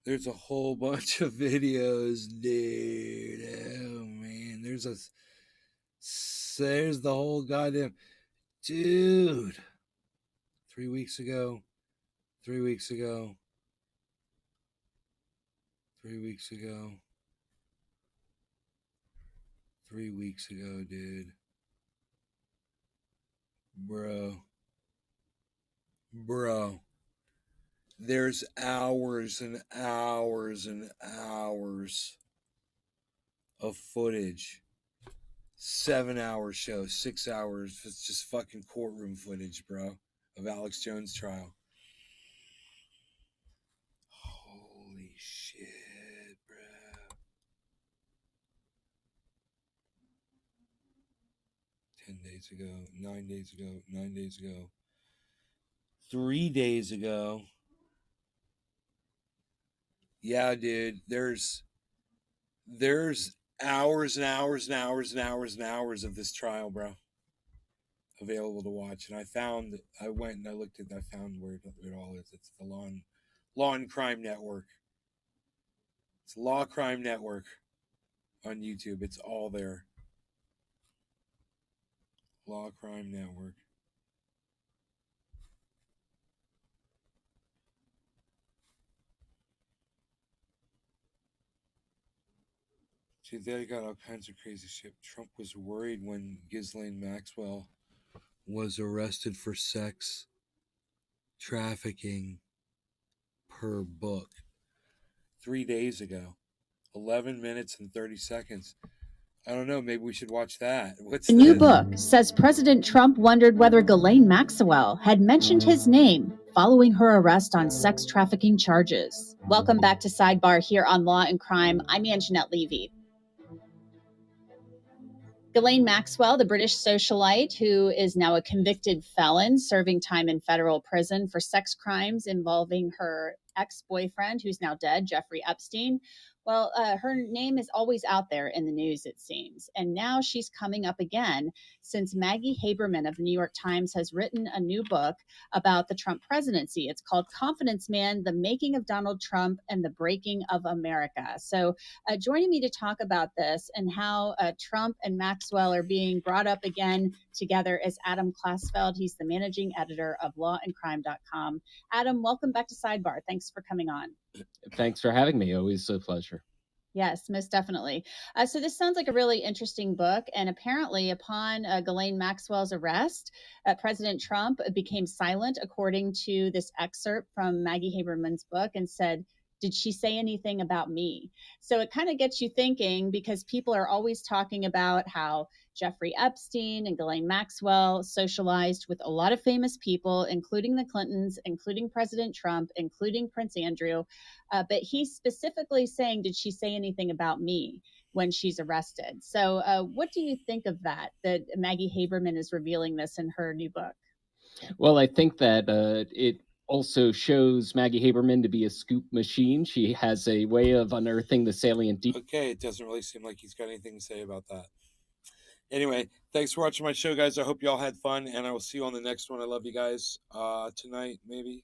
There's a whole bunch of videos, dude. Oh, man. There's the whole goddamn... Dude. 3 weeks ago. 3 weeks ago. 3 weeks ago. 3 weeks ago, dude. Bro. There's hours and hours and hours of footage. 7-hour show, 6 hours. It's just fucking courtroom footage, bro, of Alex Jones' trial. Holy shit, bro. 10 days ago, 9 days ago, 9 days ago, 3 days ago. Yeah, dude, there's hours and hours and hours and hours and hours of this trial, bro, available to watch. And I went and I looked at, I found where it all is. It's the Law and Crime Network. It's Law Crime Network on YouTube. It's all there. Law Crime Network. See, they got all kinds of crazy shit. Trump was worried when Ghislaine Maxwell was arrested for sex trafficking per book 3 days ago. 11 minutes and 30 seconds. I don't know. Maybe we should watch that. What's The new this? book says President Trump wondered whether Ghislaine Maxwell had mentioned his name following her arrest on sex trafficking charges. Welcome back to Sidebar here on Law and Crime. I'm Anjanette Levy. Ghislaine Maxwell, the British socialite who is now a convicted felon serving time in federal prison for sex crimes involving her ex-boyfriend, who's now dead, Jeffrey Epstein. Well, her name is always out there in the news, it seems. And now she's coming up again since Maggie Haberman of the New York Times has written a new book about the Trump presidency. It's called Confidence Man, The Making of Donald Trump and the Breaking of America. So joining me to talk about this and how Trump and Maxwell are being brought up again together is Adam Klasfeld. He's the managing editor of lawandcrime.com. Adam, welcome back to Sidebar. Thanks for coming on. Thanks for having me. Always a pleasure. Yes, most definitely. So this sounds like a really interesting book. And apparently upon Ghislaine Maxwell's arrest, President Trump became silent, according to this excerpt from Maggie Haberman's book, and said, "Did she say anything about me?" So it kind of gets you thinking, because people are always talking about how Jeffrey Epstein and Ghislaine Maxwell socialized with a lot of famous people, including the Clintons, including President Trump, including Prince Andrew. But he's specifically saying, did she say anything about me when she's arrested? So what do you think of that Maggie Haberman is revealing this in her new book? Well, I think that it also shows Maggie Haberman to be a scoop machine. She has a way of unearthing the salient details. Okay, it doesn't really seem like he's got anything to say about that. Anyway, thanks for watching my show, guys. I hope you all had fun, and I will see you on the next one. I love you guys. Tonight, maybe,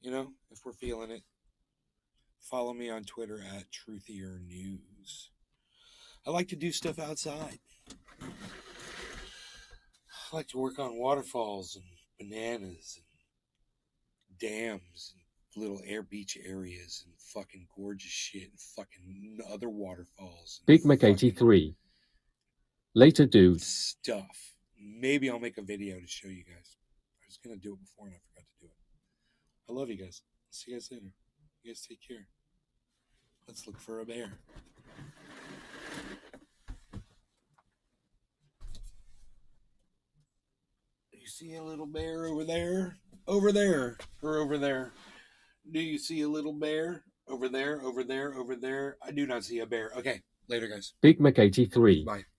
if we're feeling it. Follow me on Twitter at Truthier News. I like to do stuff outside. I like to work on waterfalls and bananas and dams and little beach areas and fucking gorgeous shit and fucking other waterfalls. And Big Mac 83. Later, dude. stuff. Maybe I'll make a video to show you guys. I was gonna do it before and I forgot to do it. I love you guys. See you guys later. You guys take care. Let's look for a bear. You see a little bear over there? Over there. Or over there. Do you see a little bear? Over there, over there, over there. I do not see a bear. Okay. Later, guys. Big Mac 83. Bye.